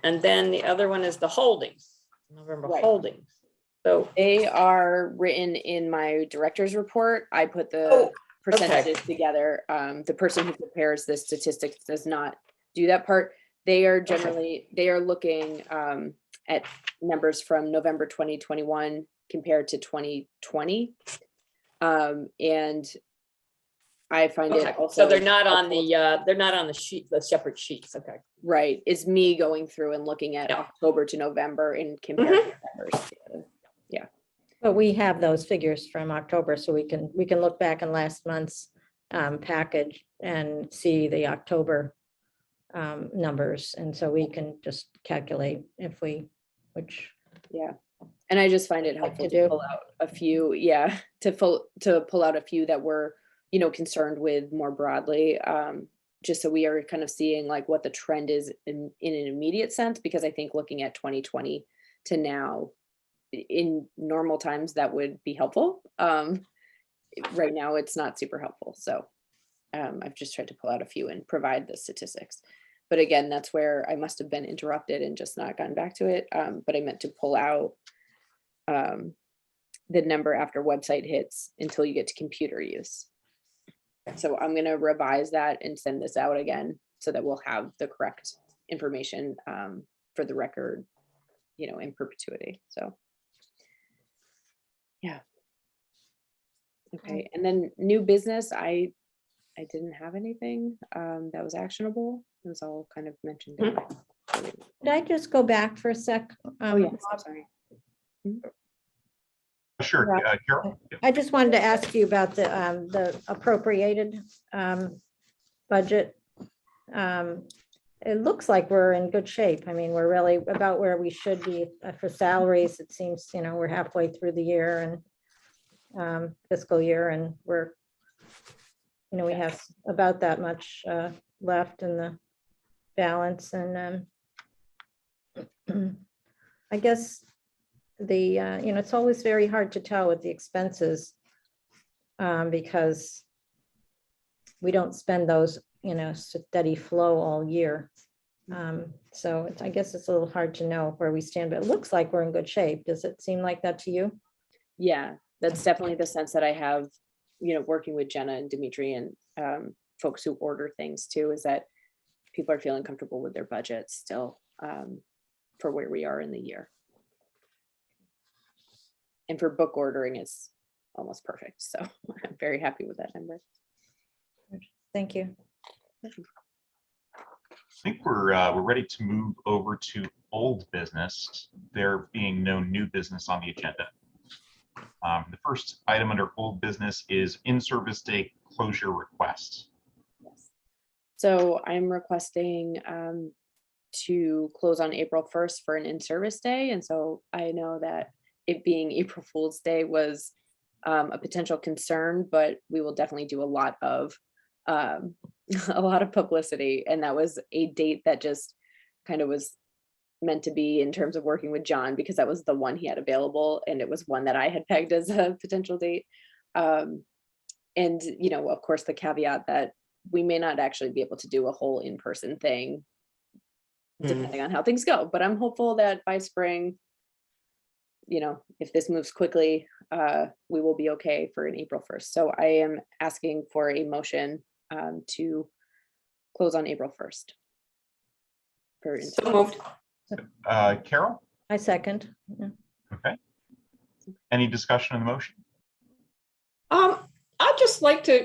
And then the other one is the holdings, November Right. holdings. So they are written in my director's report. I put the percentages together. The person who prepares the statistics does not do that part. They are generally, they are looking at numbers from November 2021 compared to 2020. And I find it also. So they're not on the sheet, the separate sheets. Okay. Right. It's me going through and looking at October to November and comparing numbers. Yeah. But we have those figures from October, so we can look back in last month's package and see the October numbers. And so we can just calculate if which. Yeah. And I just find it helpful to pull out a few, to pull out a few that we're, you know, concerned with more broadly, just so we are kind of seeing like what the trend is in an immediate sense, because I think looking at 2020 to now. In normal times, that would be helpful. Right now, it's not super helpful. So I've just tried to pull out a few and provide the statistics. But again, that's where I must have been interrupted and just not gotten back to it. But I meant to pull out the number after website hits until you get to computer use. So I'm going to revise that and send this out again so that we'll have the correct information for the record, in perpetuity. So, yeah. Okay. And then new business, I didn't have anything that was actionable. It was all kind of mentioned. In Could I just go back for a sec? Oh, yes, I'm sorry. Sure, Carol. Yeah. I just wanted to ask you about the appropriated budget. It looks like we're in good shape. I mean, we're really about where we should be for salaries. It seems, we're halfway through the year and fiscal year, and we're, we have about that much left in the balance. And I guess the, it's always very hard to tell with the expenses because we don't spend those, steady flow all year. So I guess it's a little hard to know where we stand, but it looks like we're in good shape. Does it seem like that to you? Yeah, that's definitely the sense that I have, working with Jenna and Dimitri and folks who order things too, is that people are feeling comfortable with their budgets still for where we are in the year. And for book ordering, it's almost perfect. So I'm very happy with that number. Thank you. I think we're ready to move over to old business, there being no new business on the agenda. The first item under old business is in-service day closure requests. Yes. So I'm requesting to close on April 1st for an in-service day. And so I know that it being April Fool's Day was a potential concern, but we will definitely do a lot of publicity. And that was a date that just kind of was meant to be in terms of working with John, because that was the one he had available. And it was one that I had pegged as a potential date. And, of course, the caveat that we may not actually be able to do a whole in-person thing, depending on how things go. But I'm hopeful that by spring, if this moves quickly, we will be okay for an April 1st. So I am asking for a motion to close on April 1st. So moved. Carol? I second. Yeah. Okay. Any discussion on the motion? I'd just like to,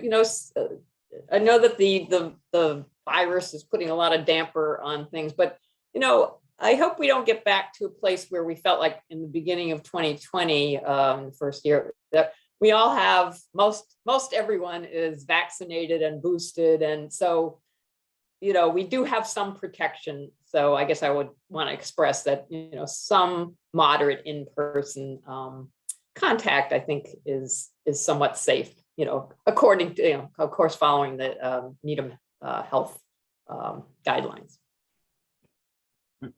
I know that the virus is putting a lot of damper on things, but, I hope we don't get back to a place where we felt like in the beginning of 2020, first year, that we all have, most everyone is vaccinated and boosted. And so, we do have some protection. So I guess I would want to express that, some moderate in-person contact, I think is somewhat safe, according to, of course, following the Needham health guidelines.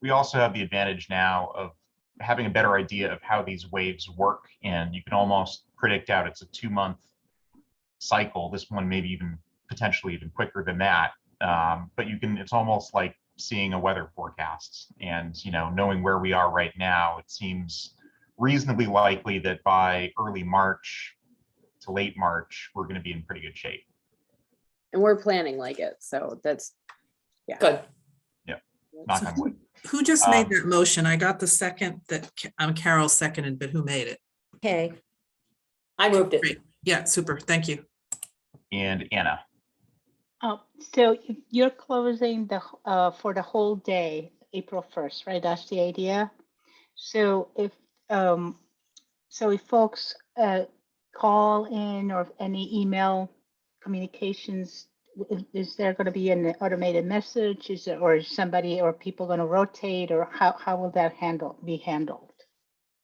We also have the advantage now of having a better idea of how these waves work, and you can almost predict out it's a 2-month cycle. This one maybe even potentially even quicker than that. But it's almost like seeing a weather forecast, and knowing where we are right now, it seems reasonably likely that by early March to late March, we're going to be in pretty good shape. And we're planning like it. So that's, yeah. Good. Yeah. Knock on wood. Who just made that motion? I got the second that Carol seconded, but who made it? Okay. I moved it. Great. Yeah, super. Thank you. And Anna. So you're closing for the whole day, April 1st, right? That's the idea. So if folks call in or any email communications, is there going to be an automated message? Or is somebody or people going to rotate, or how will that be handled?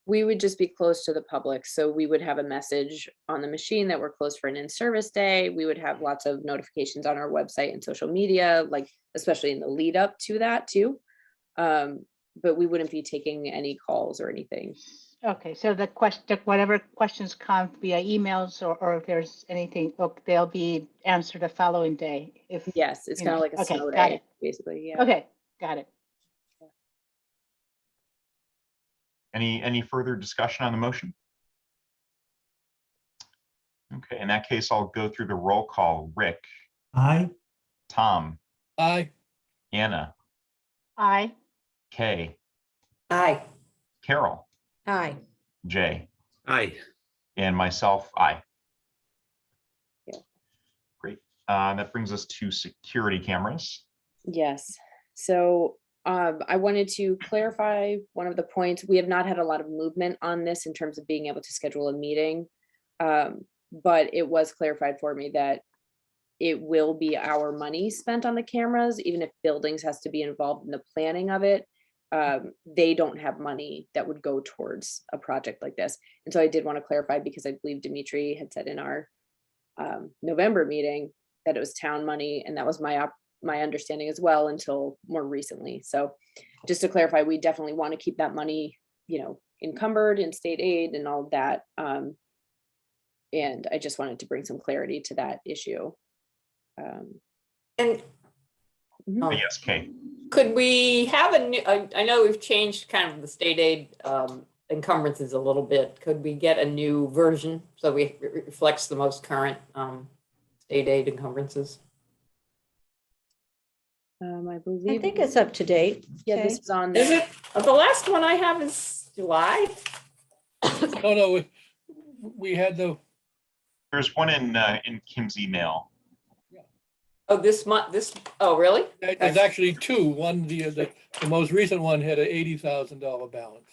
We would just be closed to the public. So we would have a message on the machine that we're closed for an in-service day. We would have lots of notifications on our website and social media, like especially in the lead up to that too. but we wouldn't be taking any calls or anything. Okay, so the question, whatever questions come via emails or if there's anything, they'll be answered the following day. If Yes, it's you kind know, of like a okay, snow got day, it. basically, yeah. Okay, got it. Any further discussion on the motion? Okay, in that case, I'll go through the roll call. Rick, Aye. Tom, Aye. Anna, Aye. Kay, Aye. Carol, Aye. Jay, Aye. and myself, aye. Yeah. Great. That brings us to security cameras. Yes, so I wanted to clarify one of the points. We have not had a lot of movement on this in terms of being able to schedule a meeting. But it was clarified for me that it will be our money spent on the cameras, even if buildings has to be involved in the planning of it. They don't have money that would go towards a project like this. And so I did want to clarify, because I believe Dimitri had said in our November meeting that it was town money, and that was my understanding as well until more recently. So just to clarify, we definitely want to keep that money, encumbered in state aid and all of that. And I just wanted to bring some clarity to that issue. And Mhm. Yes, Kay. could we have a new, I know we've changed kind of the state aid encumbrances a little bit. Could we get a new version so it reflects the most current state aid encumbrances? I I believe. think it's up to date. Yeah, this Okay. is on Is there. it? The last one I have is July. No, we had There's one in Kim's email. Oh, this month, oh, really? there's actually two. One, the most recent one had an $80,000 balance.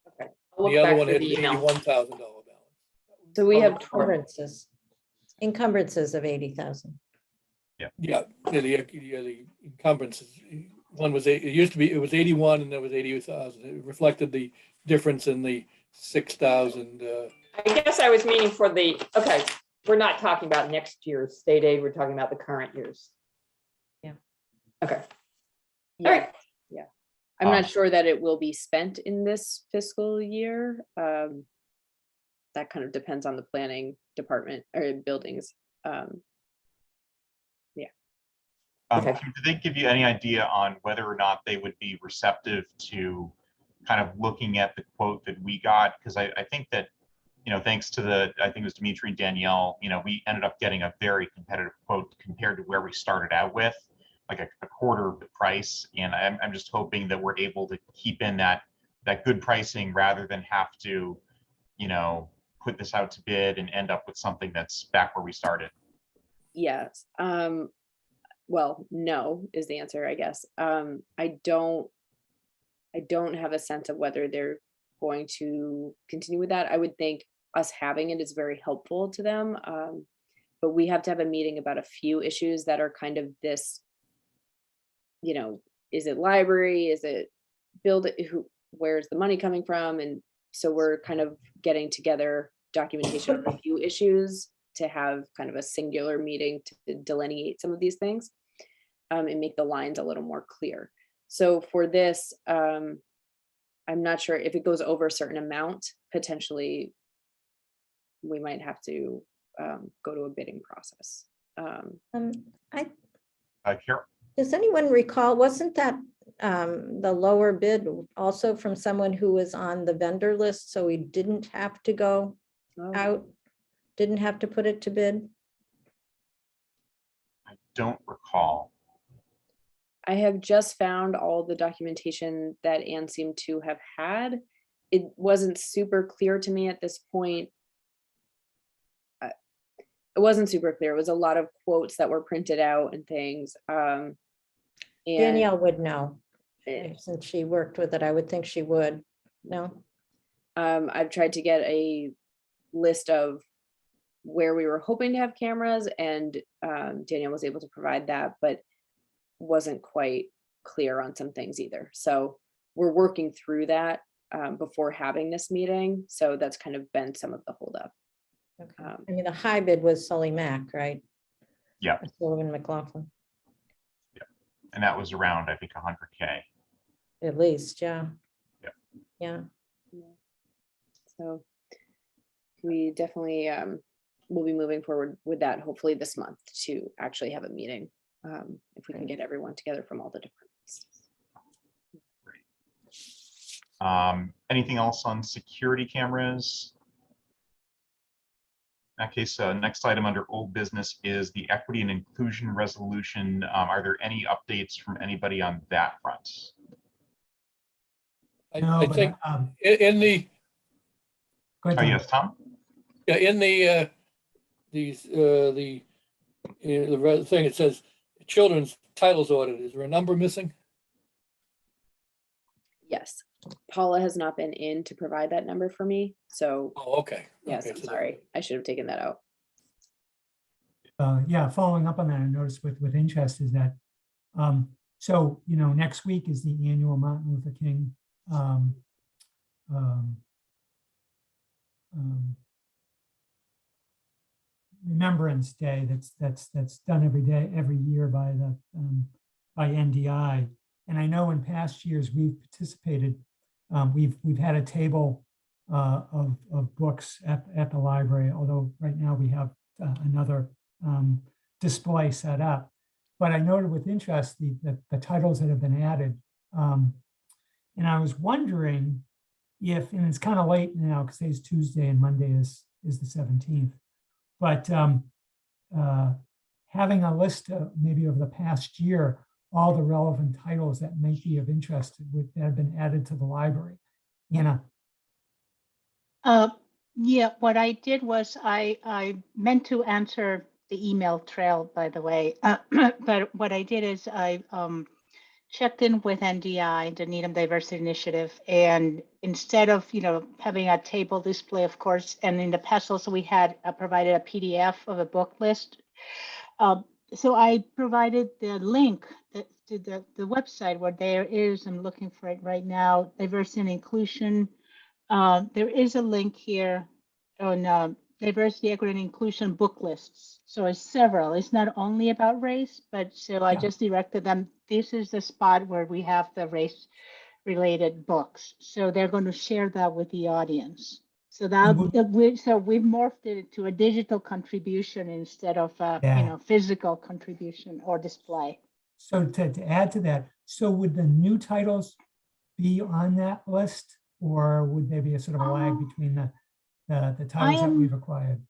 Okay. I'll look The other back one through had the an email. $81,000 balance. So we have, Encumbrances of 80,000. Yeah, the encumbrances. One was, it used to be, it was 81 and there was 88,000. It reflected the difference in the 6,000. I guess I was meaning for okay, we're not talking about next year's state aid, we're talking about the current year's. Yeah. Okay. yeah, right. yeah. I'm not sure that it will be spent in this fiscal year. That kind of depends on the planning department or buildings. Okay. Kim, did they give you any idea on whether or not they would be receptive to kind of looking at the quote that we got? Because I think that, thanks to I think it was Dimitri and Danielle, we ended up getting a very competitive quote compared to where we started out with, like a quarter of the price. And I'm just hoping that we're able to keep in that good pricing rather than have to, put this out to bid and end up with something that's back where we started. Yes. Well, no is the answer, I guess. I don't have a sense of whether they're going to continue with that. I would think us having it is very helpful to them. But we have to have a meeting about a few issues that are kind of this, is it library? Is it where's the money coming from? And so we're kind of getting together documentation of a few issues to have kind of a singular meeting to delineate some of these things. And make the lines a little more clear. So for this, I'm not sure if it goes over a certain amount, potentially we might have to go to a bidding process. Carol? Does anyone recall, wasn't that the lower bid also from someone who was on the vendor list, so we didn't have to go out, didn't have to put it to bid? I don't recall. I have just found all the documentation that Anne seemed to have had. It wasn't super clear to me at this point. It wasn't super clear. It was a lot of quotes that were printed out and things. And Danielle would know, since she worked with it. I would think she would. No? I've tried to get a list of where we were hoping to have cameras, and Danielle was able to provide that, but wasn't quite clear on some things either. So we're working through that before having this meeting. So that's kind of been some of the holdup. Okay. I mean, the high bid was Sully Mack, right? Yeah. Sullivan McLaughlin. Yeah. And that was around, I think, 100K. at least, yeah. Yeah. Yeah, So we definitely will be moving forward with that hopefully this month to actually have a meeting. If we can get everyone together from all the departments. Anything else on security cameras? In that case, next item under old business is the equity and inclusion resolution. Are there any updates from anybody on that front? No, I but, think in the, go ahead, Oh, Tom. yes, Tom? yeah, in the, the thing, it says children's titles audit. Is there a number missing? Yes, Paula has not been in to provide that number for me. So Oh, okay. yes, Okay, I'm so that- sorry. I should have taken that out. Yeah, following up on that, I noticed with interest is that, so, next week is the annual Martin Luther King um, Remembrance Day. That's done every year by the by NDI. And I know in past years we've participated. We've had a table of books at the library, although right now we have another display set up. But I noted with interest the titles that have been added. And I was wondering if, and it's kind of late now because today's Tuesday and Monday is the 17th, but having a list maybe over the past year, all the relevant titles that might be of interest that have been added to the library. Anna. Yeah, what I did was I meant to answer the email trail, by the way, but what I did is I checked in with NDI, the Needham Diversity Initiative, and instead of having a table display, of course, and in the past also we had provided a PDF of a book list. So I provided the link to the website where there is, I'm looking for it right now, diversity and inclusion. There is a link here on diversity, equity, and inclusion book lists. So it's several. It's not only about race, but so I just directed them. This is the spot where we have the race-related books. So they're going to share that with the audience. So that we've morphed it to a digital contribution instead of physical contribution or display. So to add to that, so would the new titles be on that list, or would there be a sort of a lag between the titles that we've acquired?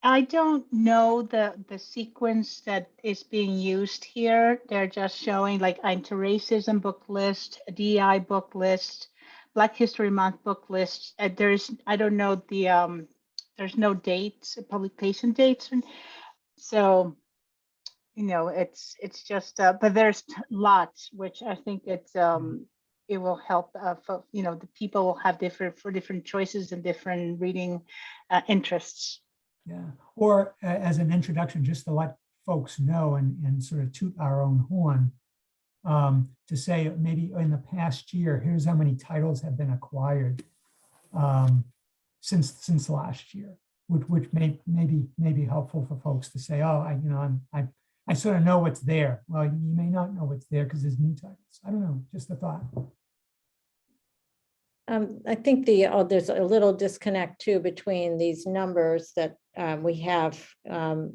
I don't know the sequence that is being used here. They're just showing like anti-racism book list, DEI book list, Black History Month book list. I don't know there's no dates, publication dates. So, it's just, but there's lots, which I think it will help, the people will have different choices and different reading interests. Yeah, or as an introduction, just to let folks know and sort of toot our own horn, to say maybe in the past year, here's how many titles have been acquired since last year, which may be helpful for folks to say, oh, I sort of know what's there. Well, you may not know what's there because there's new titles. I don't know, just a thought. I think there's a little disconnect too between these numbers that we have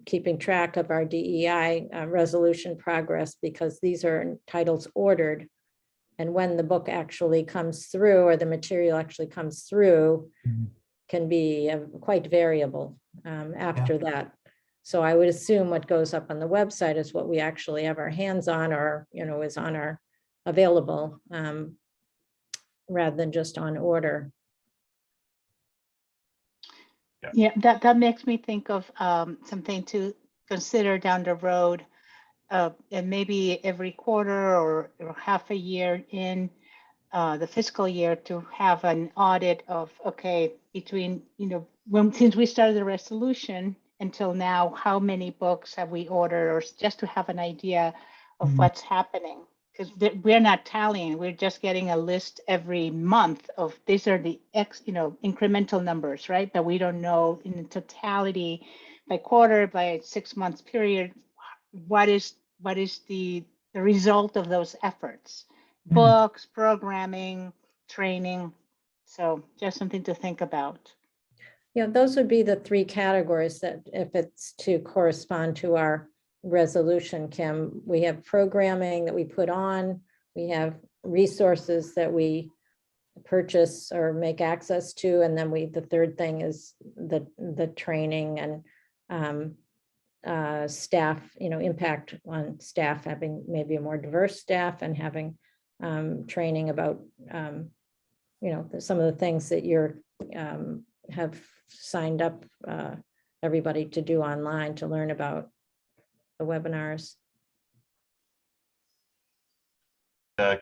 keeping track of our DEI resolution progress, because these are titles ordered. And when the book actually comes through, or the material actually comes through, can be quite variable after that. So I would assume what goes up on the website is what we actually have our hands on, or is on our available, rather than just on order. Yeah, that makes me think of something to consider down the road, and maybe every quarter or half a year in the fiscal year to have an audit of, okay, between, since we started the resolution until now, how many books have we ordered, or just to have an idea of what's happening. Because we're not tallying, we're just getting a list every month of these are the incremental numbers, right? But we don't know in the totality by quarter, by 6 months period, what is the result of those efforts. books, programming, training. So just something to think about. Yeah, those would be the three categories that if it's to correspond to our resolution, Kim, we have programming that we put on, we have resources that we purchase or make access to, and then the third thing is the training and staff, impact on staff, having maybe a more diverse staff and having training about, some of the things that you're have signed up everybody to do online to learn about the webinars.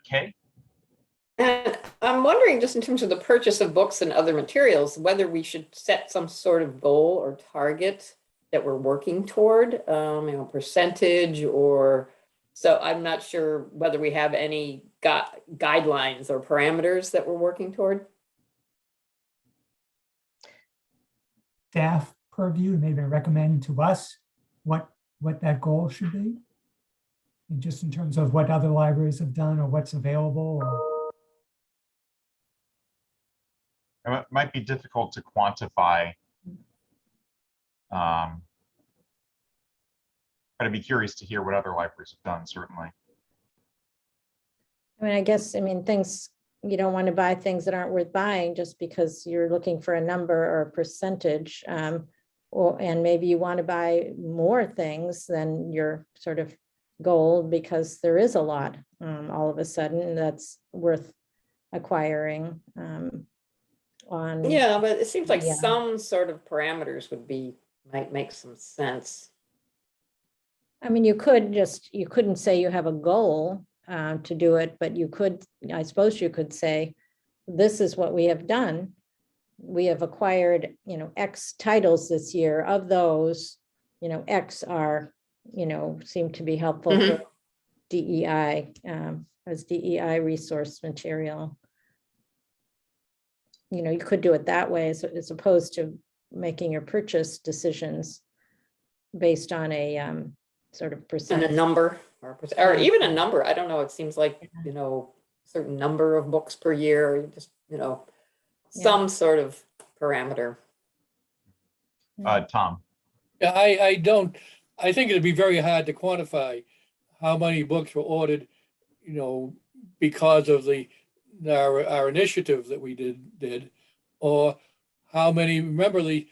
Kay? And I'm wondering, just in terms of the purchase of books and other materials, whether we should set some sort of goal or target that we're working toward, percentage or, so I'm not sure whether we have any guidelines or parameters that we're working toward. Staff purview, maybe recommend to us what that goal should be? And just in terms of what other libraries have done or what's available or. It might be difficult to quantify. But I'd be curious to hear what other libraries have done, certainly. I mean, things, you don't want to buy things that aren't worth buying just because you're looking for a number or a percentage. And maybe you want to buy more things than your sort of goal because there is a lot all of a sudden that's worth acquiring. Yeah, but it seems like Yeah. some sort of parameters might make some sense. I mean, you couldn't say you have a goal to do it, but I suppose you could say, this is what we have done. We have acquired, X titles this year. Of those, X are, seem to be helpful for DEI, as DEI resource material. You could do it that way as opposed to making your purchase decisions based on a sort of And percentage. a number or even a number. I don't know. It seems like, certain number of books per year, or just, some sort of parameter. Tom? Yeah, I think it'd be very hard to quantify how many books were ordered, because of our initiative that we did, or how many, remember the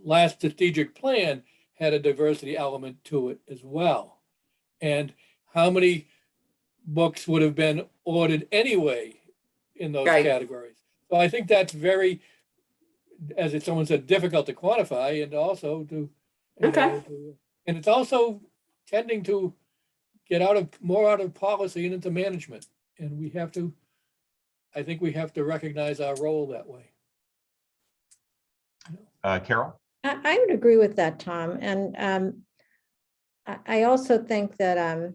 last strategic plan had a diversity element to it as well. And how many books would have been ordered anyway in those Right. categories. So I think that's very, as someone said, difficult to quantify, and also to, Okay. and it's also tending to get more out of policy and into management. And I think we have to recognize our role that way. Carol? I would agree with that, Tom. And I also think that,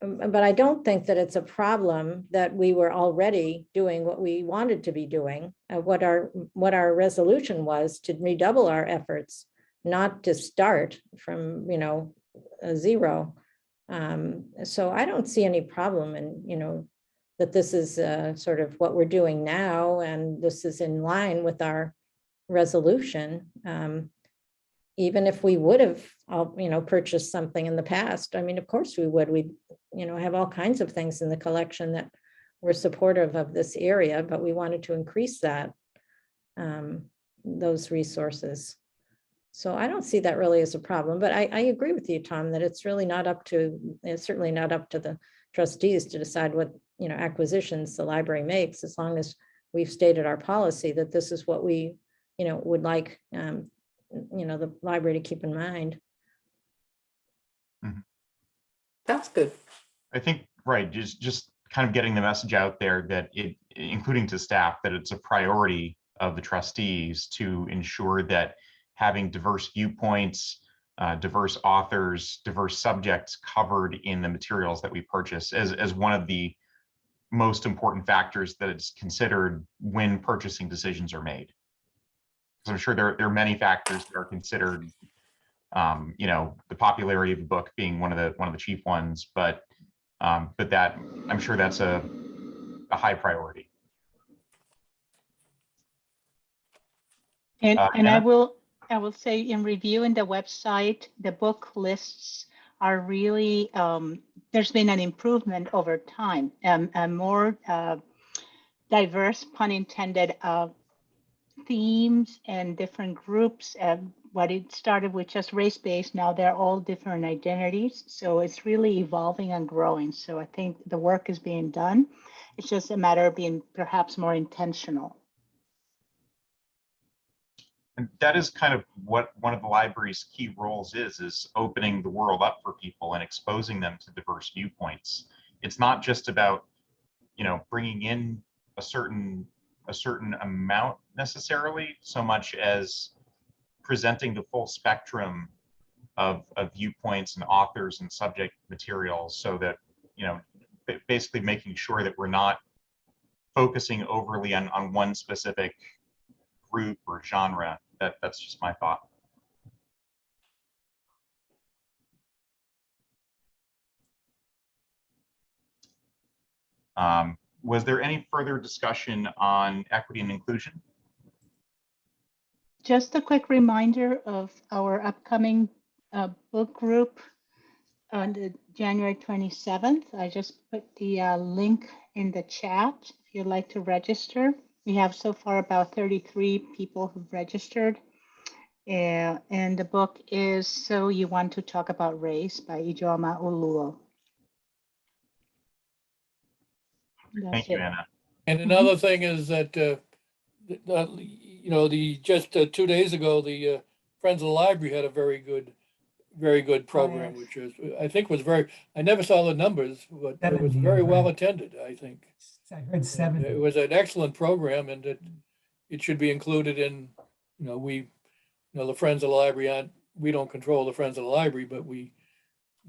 but I don't think that it's a problem that we were already doing what we wanted to be doing. What our resolution was to redouble our efforts, not to start from, a zero. So I don't see any problem in, that this is sort of what we're doing now, and this is in line with our resolution. Even if we would have, purchased something in the past, I mean, of course we would. We, have all kinds of things in the collection that were supportive of this area, but we wanted to increase that, those resources. So I don't see that really as a problem, but I agree with you, Tom, that it's really it's certainly not up to the trustees to decide what, acquisitions the library makes, as long as we've stated our policy that this is what we, would like, the library to keep in mind. That's good. I think, right, just kind of getting the message out there that including to staff, that it's a priority of the trustees to ensure that having diverse viewpoints, diverse authors, diverse subjects covered in the materials that we purchase as one of the most important factors that is considered when purchasing decisions are made. So I'm sure there are many factors that are considered you know, the popularity of the book being one of the chief ones, but that I'm sure that's a high priority. And Anna? I will say in reviewing the website, the book lists are really, there's been an improvement over time, a more diverse, pun intended, themes and different groups. What it started with just race-based, now they're all different identities. So it's really evolving and growing. So I think the work is being done. It's just a matter of being perhaps more intentional. And that is kind of what one of the library's key roles is opening the world up for people and exposing them to diverse viewpoints. It's not just about, you know, bringing in a certain amount necessarily, so much as presenting the full spectrum of viewpoints and authors and subject materials, so that, you know, basically making sure that we're not focusing overly on one specific group or genre. That's just my thought. Was there any further discussion on equity and inclusion? Just a quick reminder of our upcoming book group on the January 27th. I just put the link in the chat if you'd like to register. We have so far about 33 people who've registered. And the book is So You Want to Talk About Race by Ijeoma Oluo. Thank you, Anna. And another thing is that, you know, just 2 days ago, the Friends of the Library had a very good program, yes. which is, I think was I never saw the numbers, but it was 70, very I've well heard. attended, I think. I heard And 70. it was an excellent program, and it should be included in, you know, the Friends of the Library. We don't control the Friends of the Library, but we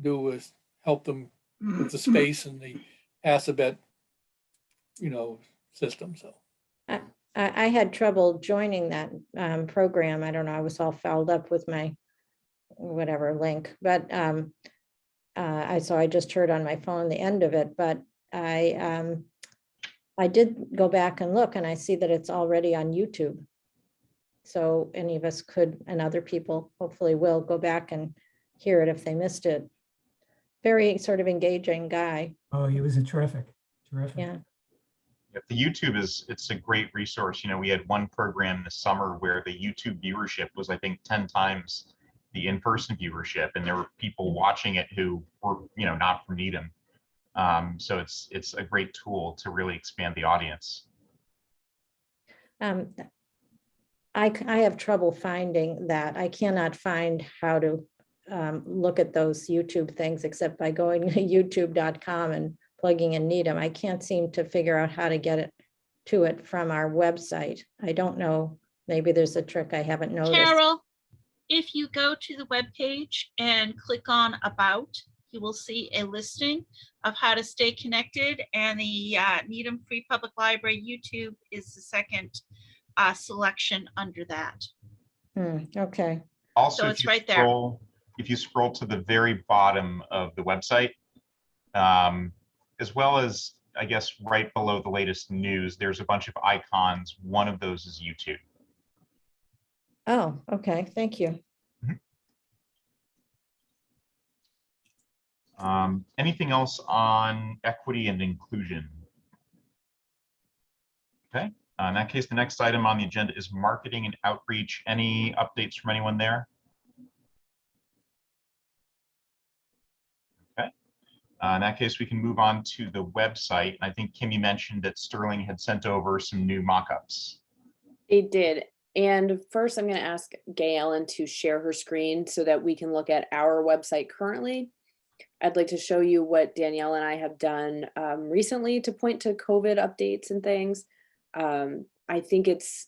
do help them with the space and the Assabet, you know, system. So I had trouble joining that program. I don't know, I was all fouled up with my whatever link, but so I just heard on my phone the end of it, but I did go back and look, and I see that it's already on YouTube. So any of us could, and other people hopefully will, go back and hear it if they missed it. Very sort of engaging guy. Oh, he was terrific. Yeah. Yeah, the YouTube it's a great resource. You know, we had one program this summer where the YouTube viewership was, I think, 10 times the in-person viewership, and there were people watching it who were, you know, not from Needham. So it's a great tool to really expand the audience. I have trouble finding that. I cannot find how to look at those YouTube things except by going to youtube.com and plugging in Needham. I can't seem to figure out how to get it to it from our website. I don't know. Maybe there's a trick I haven't noticed. Carol, if you go to the webpage and click on About, you will see a listing of how to stay connected, and the Needham Free Public Library YouTube is the second selection under that. Okay. Also, So it's right there. If you scroll to the very bottom of the website, as well as, I guess, right below the latest news, there's a bunch of icons. One of those is YouTube. Oh, okay. Thank you. Anything else on equity and inclusion? Okay. In that case, the next item on the agenda is marketing and outreach. Any updates from anyone there? Okay. In that case, we can move on to the website. I think Kimmy mentioned that Sterling had sent over some new mock-ups. It did. And first, I'm going to ask Gay Ellen to share her screen so that we can look at our website currently. I'd like to show you what Danielle and I have done recently to point to COVID updates and things. I think it's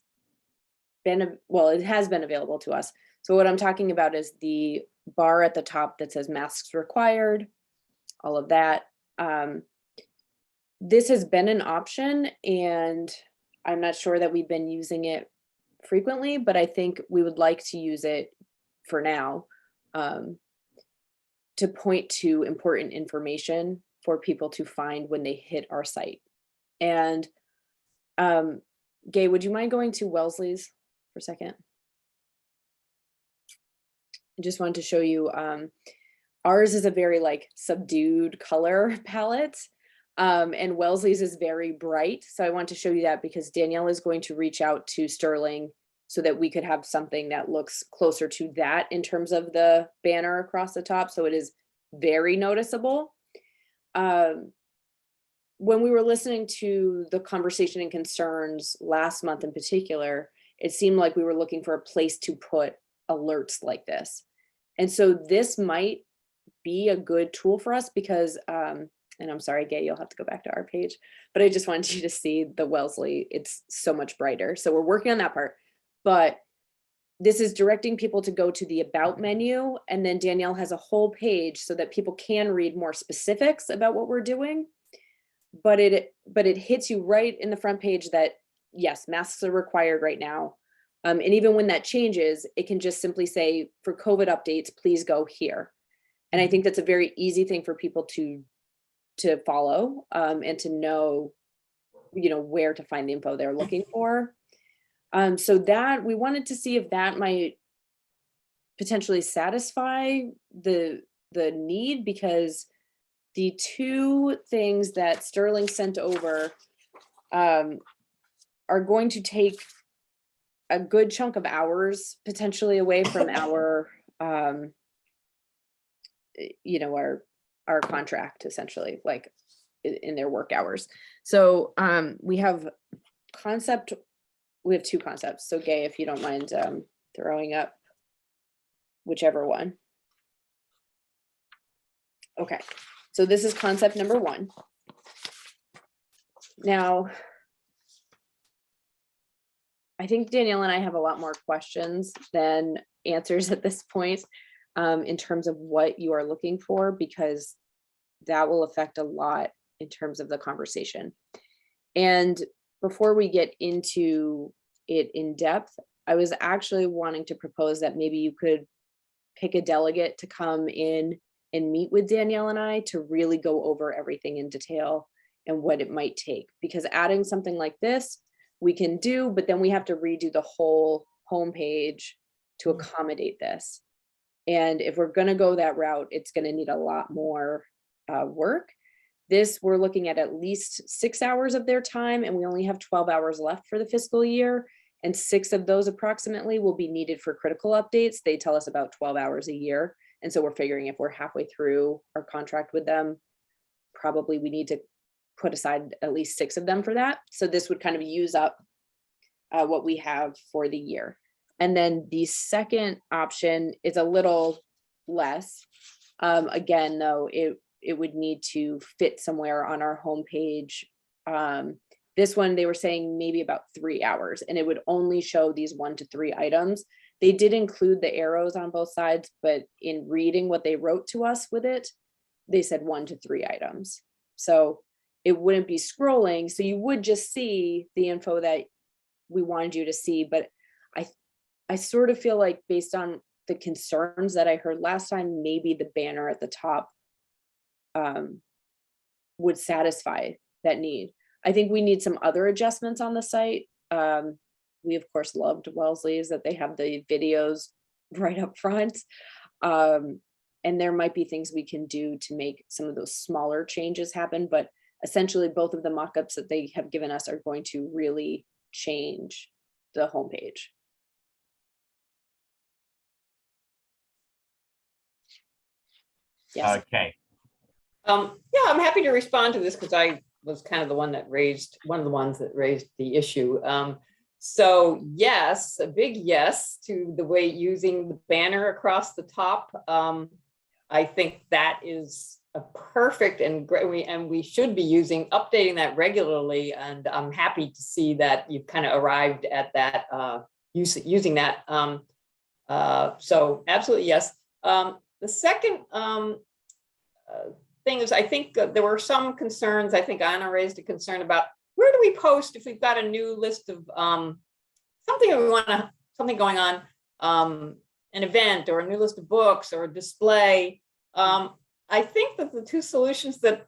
been, well, it has been available to us. So what I'm talking about is the bar at the top that says masks required, all of that. This has been an option, and I'm not sure that we've been using it frequently, but I think we would like to use it for now. to point to important information for people to find when they hit our site. And Gay, would you mind going to Wellesley's for a second? I just wanted to show you, ours is a very like subdued color palette. And Wellesley's is very bright. So I want to show you that because Danielle is going to reach out to Sterling so that we could have something that looks closer to that in terms of the banner across the top. So it is very noticeable. When we were listening to the conversation and concerns last month in particular, it seemed like we were looking for a place to put alerts like this. And so this might be a good tool for us because, and I'm sorry, Gay, you'll have to go back to our page, but I just wanted you to see the Wellesley, it's so much brighter. So we're working on that part, but this is directing people to go to the About menu, and then Danielle has a whole page so that people can read more specifics about what we're doing. But it hits you right in the front page that, yes, masks are required right now. And even when that changes, it can just simply say, for COVID updates, please go here. And I think that's a very easy thing for people to follow and to know, where to find the info they're looking for. So that we wanted to see if that might potentially satisfy the need, because the two things that Sterling sent over are going to take a good chunk of hours potentially away from our contract, essentially, like in their work hours. So we have two concepts. So Gay, if you don't mind throwing up whichever one. Okay, so this is concept number 1. Now, I think Danielle and I have a lot more questions than answers at this point in terms of what you are looking for, because that will affect a lot in terms of the conversation. And before we get into it in depth, I was actually wanting to propose that maybe you could pick a delegate to come in and meet with Danielle and I to really go over everything in detail and what it might take. Because adding something like this, we can do, but then we have to redo the whole homepage to accommodate this. And if we're going to go that route, it's going to need a lot more work. This, we're looking at least 6 hours of their time, and we only have 12 hours left for the fiscal year. And 6 of those approximately will be needed for critical updates. They tell us about 12 hours a year. And so we're figuring if we're halfway through our contract with them, probably we need to put aside at least 6 of them for that. So this would kind of use up what we have for the year. And then the second option is a little less. Again, though, it would need to fit somewhere on our homepage. This one, they were saying maybe about 3 hours, and it would only show these 1 to 3 items. They did include the arrows on both sides, but in reading what they wrote to us with it, they said 1 to 3 items. So it wouldn't be scrolling. So you would just see the info that we wanted you to see. But I sort of feel like, based on the concerns that I heard last time, maybe the banner at the top would satisfy that need. I think we need some other adjustments on the site. We of course loved Wellesley's, that they have the videos right up front. And there might be things we can do to make some of those smaller changes happen, but essentially both of the mock-ups that they have given us are going to really change the homepage. Yes. Okay. Yeah, I'm happy to respond to this because I was kind of one of the ones that raised the issue. So yes, a big yes to the way using the banner across the top. I think that is a perfect and great, and we should be updating that regularly. And I'm happy to see that you've kind of arrived at that using that. So absolutely yes. The second thing is, I think there were some concerns. I think Anna raised a concern about where do we post if we've got a new list of something going on. an event or a new list of books or a display. I think that the two solutions that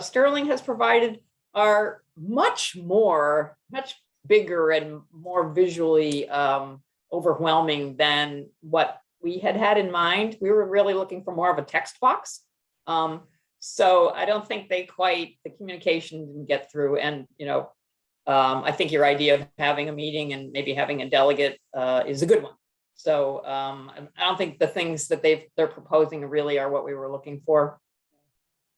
Sterling has provided are much bigger and more visually overwhelming than what we had in mind. We were really looking for more of a text box. So I don't think the communication didn't get through. And, I think your idea of having a meeting and maybe having a delegate is a good one. So I don't think the things that they're proposing really are what we were looking for.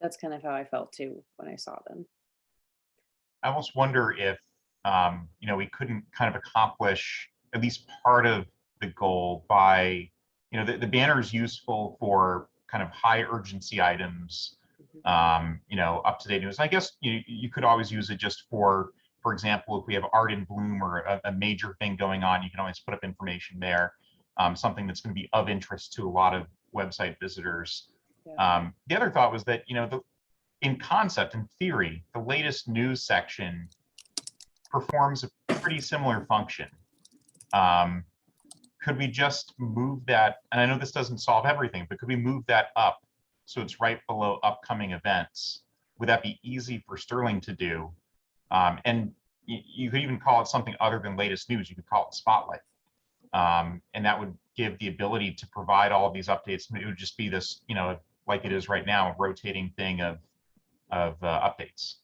That's kind of how I felt too when I saw them. I almost wonder if, we couldn't kind of accomplish at least part of the goal by, the banner is useful for kind of high urgency items, up-to-date news. I guess you could always use it just for example, if we have art in bloom or a major thing going on, you can always put up information there, something that's going to be of interest to a lot of website visitors. Yeah. The other thought was that, in concept, in theory, the latest news section performs a pretty similar function. Could we just move that? And I know this doesn't solve everything, but could we move that up so it's right below upcoming events? Would that be easy for Sterling to do? And you could even call it something other than latest news. You could call it Spotlight. And that would give the ability to provide all of these updates. It would just be this, like it is right now, a rotating thing of updates.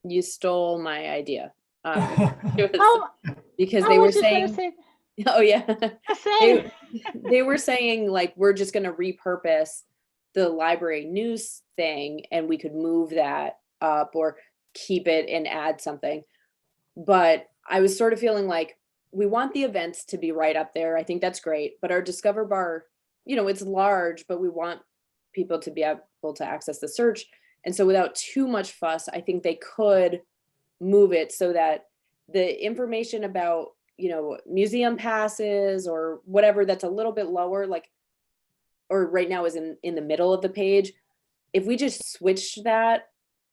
You stole my idea. Oh, Because I they were was just gonna saying, say oh yeah, the same. they were saying like, we're just going to repurpose the library news thing and we could move that up or keep it and add something. But I was sort of feeling like we want the events to be right up there. I think that's great. But our Discover bar, it's large, but we want people to be able to access the search. And so without too much fuss, I think they could move it so that the information about, museum passes or whatever that's a little bit lower, like, or right now is in the middle of the page. If we just switch that,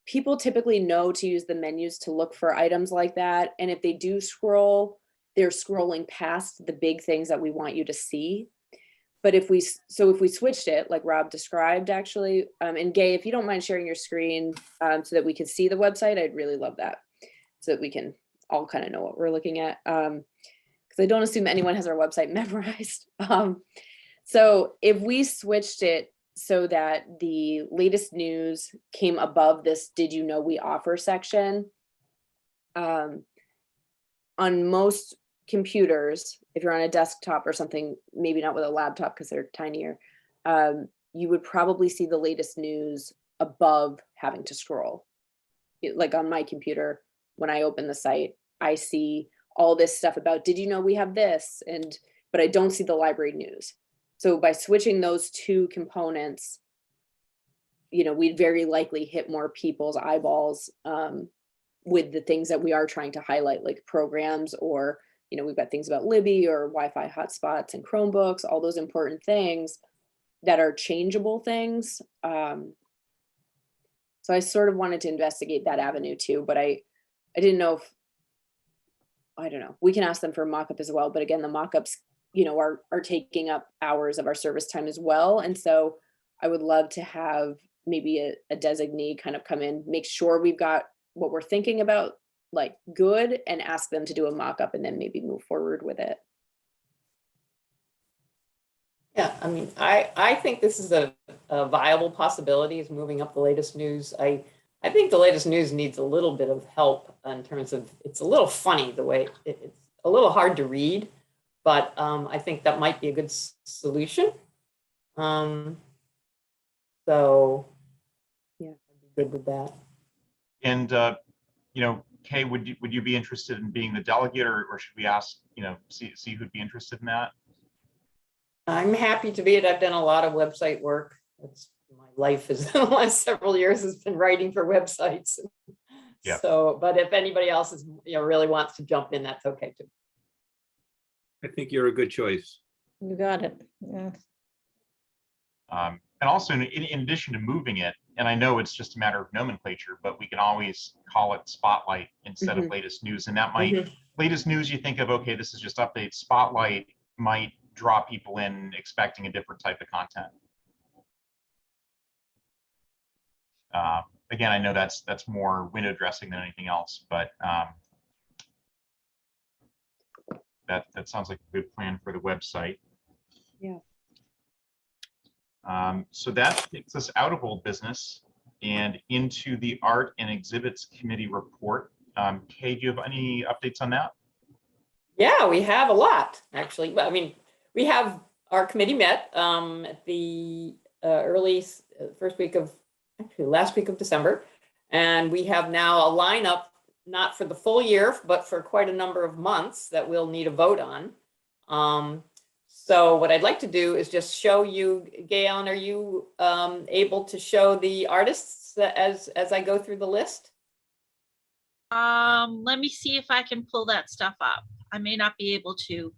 people typically know to use the menus to look for items like that. And if they do scroll, they're scrolling past the big things that we want you to see. But if we switched it, like Rob described, actually, and Gay, if you don't mind sharing your screen so that we can see the website, I'd really love that, so that we can all kind of know what we're looking at. Because I don't assume anyone has our website memorized. So if we switched it so that the latest news came above this "Did you know we offer" section, on most computers, if you're on a desktop or something, maybe not with a laptop because they're tinier, you would probably see the latest news above having to scroll. Like on my computer, when I open the site, I see all this stuff about "Did you know we have this?" but I don't see the library news. So by switching those two components, we'd very likely hit more people's eyeballs with the things that we are trying to highlight, like programs, or we've got things about Libby or Wi-Fi hotspots and Chromebooks, all those important things that are changeable things. So I sort of wanted to investigate that avenue too, but I didn't know if, I don't know, we can ask them for mock-up as well. But again, the mock-ups, are taking up hours of our service time as well. And so I would love to have maybe a designee kind of come in, make sure we've got what we're thinking about, like, good, and ask them to do a mock-up and then maybe move forward with it. Yeah, I mean, I think this is a viable possibility, is moving up the latest news. I think the latest news needs a little bit of help in terms of, it's a little funny the way it's a little hard to read, but I think that might be a good solution. So yeah, I'd be good with that. And Kay, would you be interested in being the delegate, or should we ask, see who'd be interested in that? I'm happy to be it. I've done a lot of website work. That's my life is the last several years has been writing for websites. Yeah. So, but if anybody else is, really wants to jump in, that's okay too. I think you're a good choice. You got it. Yeah. And also, in addition to moving it, and I know it's just a matter of nomenclature, but we can always call it Spotlight instead of latest news. And that might, latest news, you think of, okay, this is just updates. Spotlight might draw people in expecting a different type of content. Again, I know that's more window dressing than anything else, but that sounds like a good plan for the website. Yeah. So that takes us out of old business and into the Art and Exhibits Committee report. Kay, do you have any updates on that? Yeah, we have a lot, actually. Well, I mean, we have our committee met at the first week of, actually last week of December. And we have now a lineup, not for the full year, but for quite a number of months that we'll need a vote on. So what I'd like to do is just show you, Gayon, are you able to show the artists as I go through the list? Let me see if I can pull that stuff up. I may not be able to.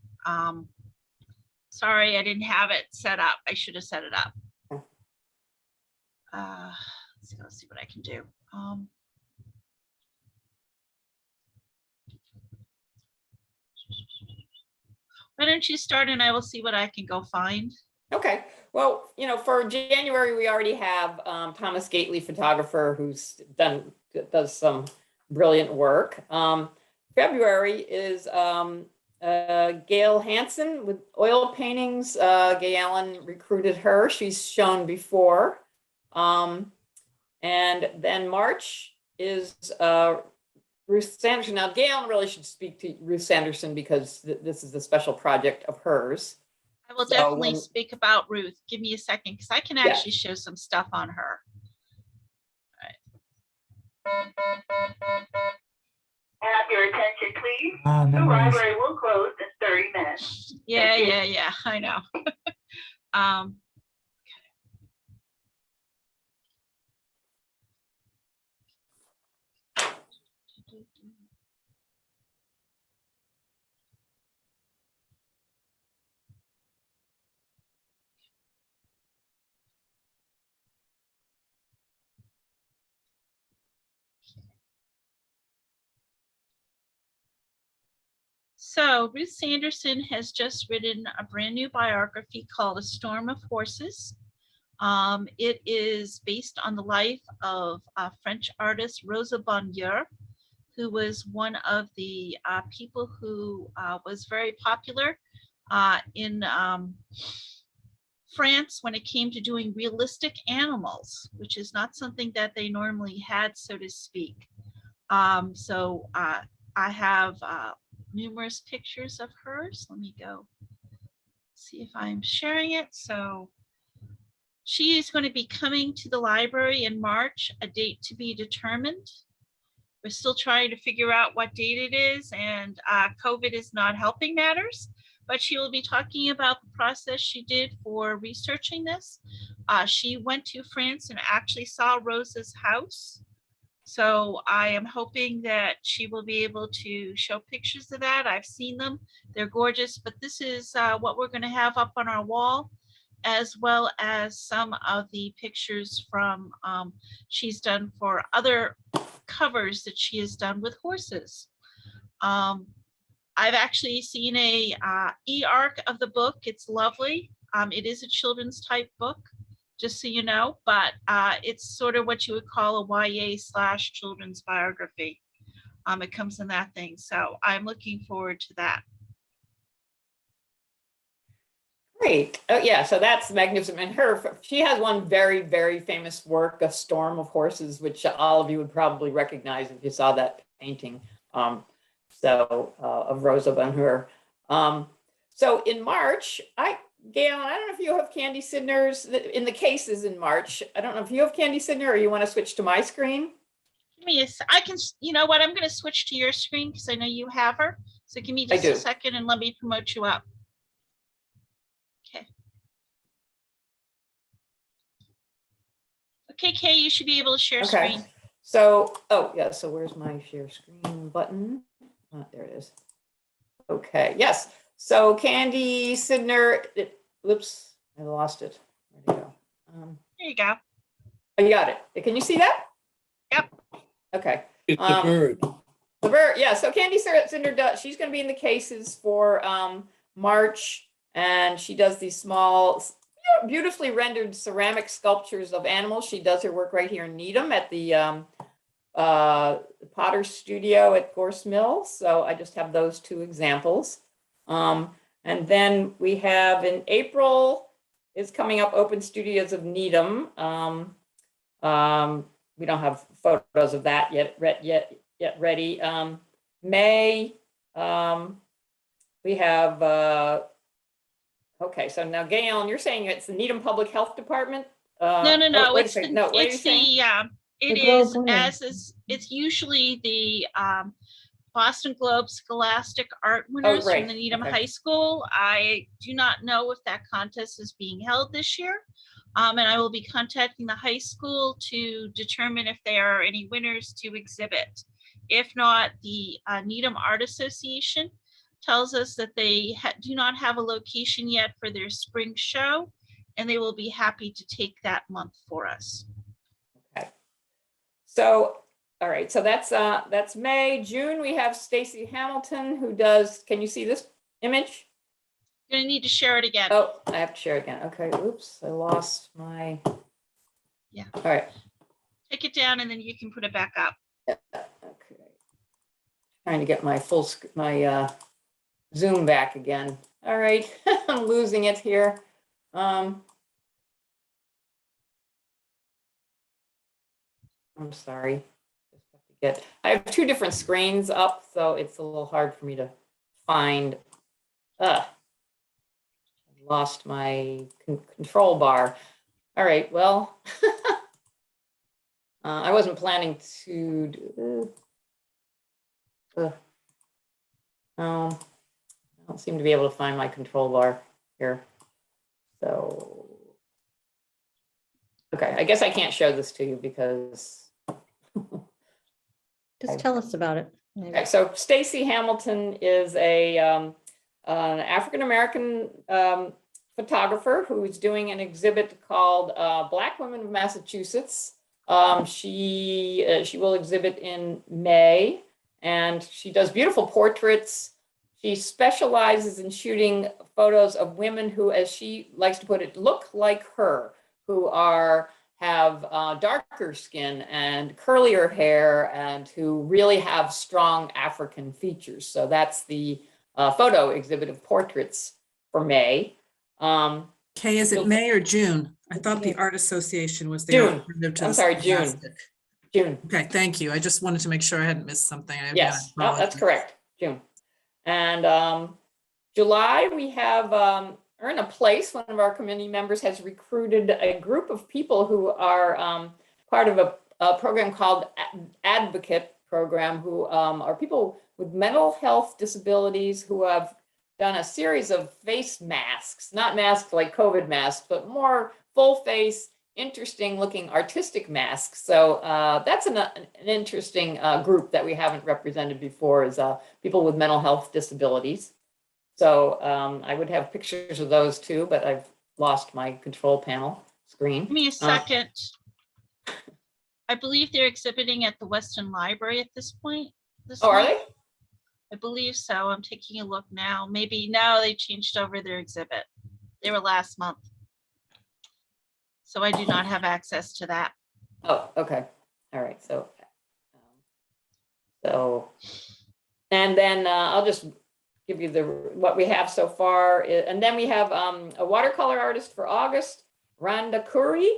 Sorry, I didn't have it set up. I should have set it up. Let's see what I can do. Why don't you start and I will see what I can go find. Okay, well, you know, for January, we already have Thomas Gately, photographer, who's does some brilliant work. February is Gail Hansen with oil paintings. Gay Allen recruited her. She's shown before. And then March is Ruth Sanderson. Now, Gay Allen really should speak to Ruth Sanderson because this is a special project of hers. I will definitely speak about Ruth. Give me a second because I can actually show some stuff on her. Have your attention, please. The library will close in 30 minutes. Yeah, I know. So Ruth Sanderson has just written a brand new biography called A Storm of Horses. It is based on the life of French artist Rosa Bonheur, who was one of the people who was very popular in France when it came to doing realistic animals, which is not something that they normally had, so to speak. So I have numerous pictures of hers. Let me go see if I'm sharing it. So she is going to be coming to the library in March, a date to be determined. We're still trying to figure out what date it is, and COVID is not helping matters, but she will be talking about the process she did for researching this. She went to France and actually saw Rosa's house. So I am hoping that she will be able to show pictures of that. I've seen them. They're gorgeous, but this is what we're going to have up on our wall, as well as some of the pictures from she's done for other covers that she has done with horses. I've actually seen a e-arc of the book. It's lovely. It is a children's type book, just so you know, but it's sort of what you would call a YA/children's biography. It comes in that thing. So I'm looking forward to that. Great. Oh yeah, so that's magnificent. And she has one very, very famous work, A Storm of Horses, which all of you would probably recognize if you saw that painting. Of Rosa Bonheur. So in March, Gail, I don't know if you have Candy Sidner's in the cases in March. I don't know if you have Candy Sidner or you want to switch to my screen. Give me I can, you know what, I'm going to switch to your screen because I know you have her. So give me just a second and let me promote you up. Okay. Okay, Kay, you should be able to share screen. So, so where's my share screen button? There it is. Okay, yes. So Candy Sidner, whoops, I lost it. Where'd it go? There you go. Oh, you got it. Can you see that? Yep. Okay. It's the bird. The bird, yeah. So Candy Sidner she's going to be in the cases for March, And she does these small, beautifully rendered ceramic sculptures of animals. She does her work right here in Needham at the Potter Studio at Gorse Mill. So I just have those two examples. And then we have in April is coming up Open Studios of Needham. We don't have photos of that yet ready. May, we have, okay, so now Gail, you're saying it's the Needham Public Health Department? No, Wait a it's second. the, No, what are you it's saying? it The Globe is, winner. as is, it's usually the Boston Globe Scholastic Art winners from right, the Needham okay. High School. I do not know if that contest is being held this year. And I will be contacting the high school to determine if there are any winners to exhibit. If not, the Needham Art Association tells us that they do not have a location yet for their spring show, and they will be happy to take that month for us. Okay. So, all right, so that's May. June, we have Stacy Hamilton who does, can you see this image? You're gonna need to share it again. Oh, I have to share again. Okay, oops, I lost my. Yeah. All right. Take it down and then you can put it back up. Okay. Trying to get my my Zoom back again. All right, I'm losing it here. I'm sorry. I have two different screens up, so it's a little hard for me to find. Lost my control bar. All right, well, I wasn't planning to do. I don't seem to be able to find my control bar here. So, okay, I guess I can't show this to you because. Just tell us about it. maybe. Okay, so Stacy Hamilton is an African-American photographer who's doing an exhibit called Black Women of Massachusetts. She will exhibit in May, and she does beautiful portraits. She specializes in shooting photos of women who, as she likes to put it, look like her, who have darker skin and curlier hair and who really have strong African features. So that's the photo exhibit of portraits for May. Okay, is it May or June? I thought the Art Association was the June. alternative to I'm the sorry, June. Scholastic. June. Okay, thank you. I just wanted to make sure I hadn't missed something. Yes, no, that's correct, June. And July, we have Earn a Place. One of our committee members has recruited a group of people who are part of a program called Advocate Program, who are people with mental health disabilities who have done a series of face masks, not masks like COVID masks, but more full face, interesting looking artistic masks. So that's an interesting group that we haven't represented before, is people with mental health disabilities. So I would have pictures of those too, but I've lost my control panel screen. Give me a second. I believe they're exhibiting at the Weston Library at this point. Oh, are they? I believe so. I'm taking a look now. Maybe now they changed over their exhibit. They were last month. So I do not have access to that. Oh, okay. All right. So, and then I'll just give you what we have so far. And then we have a watercolor artist for August, Rhonda Curry.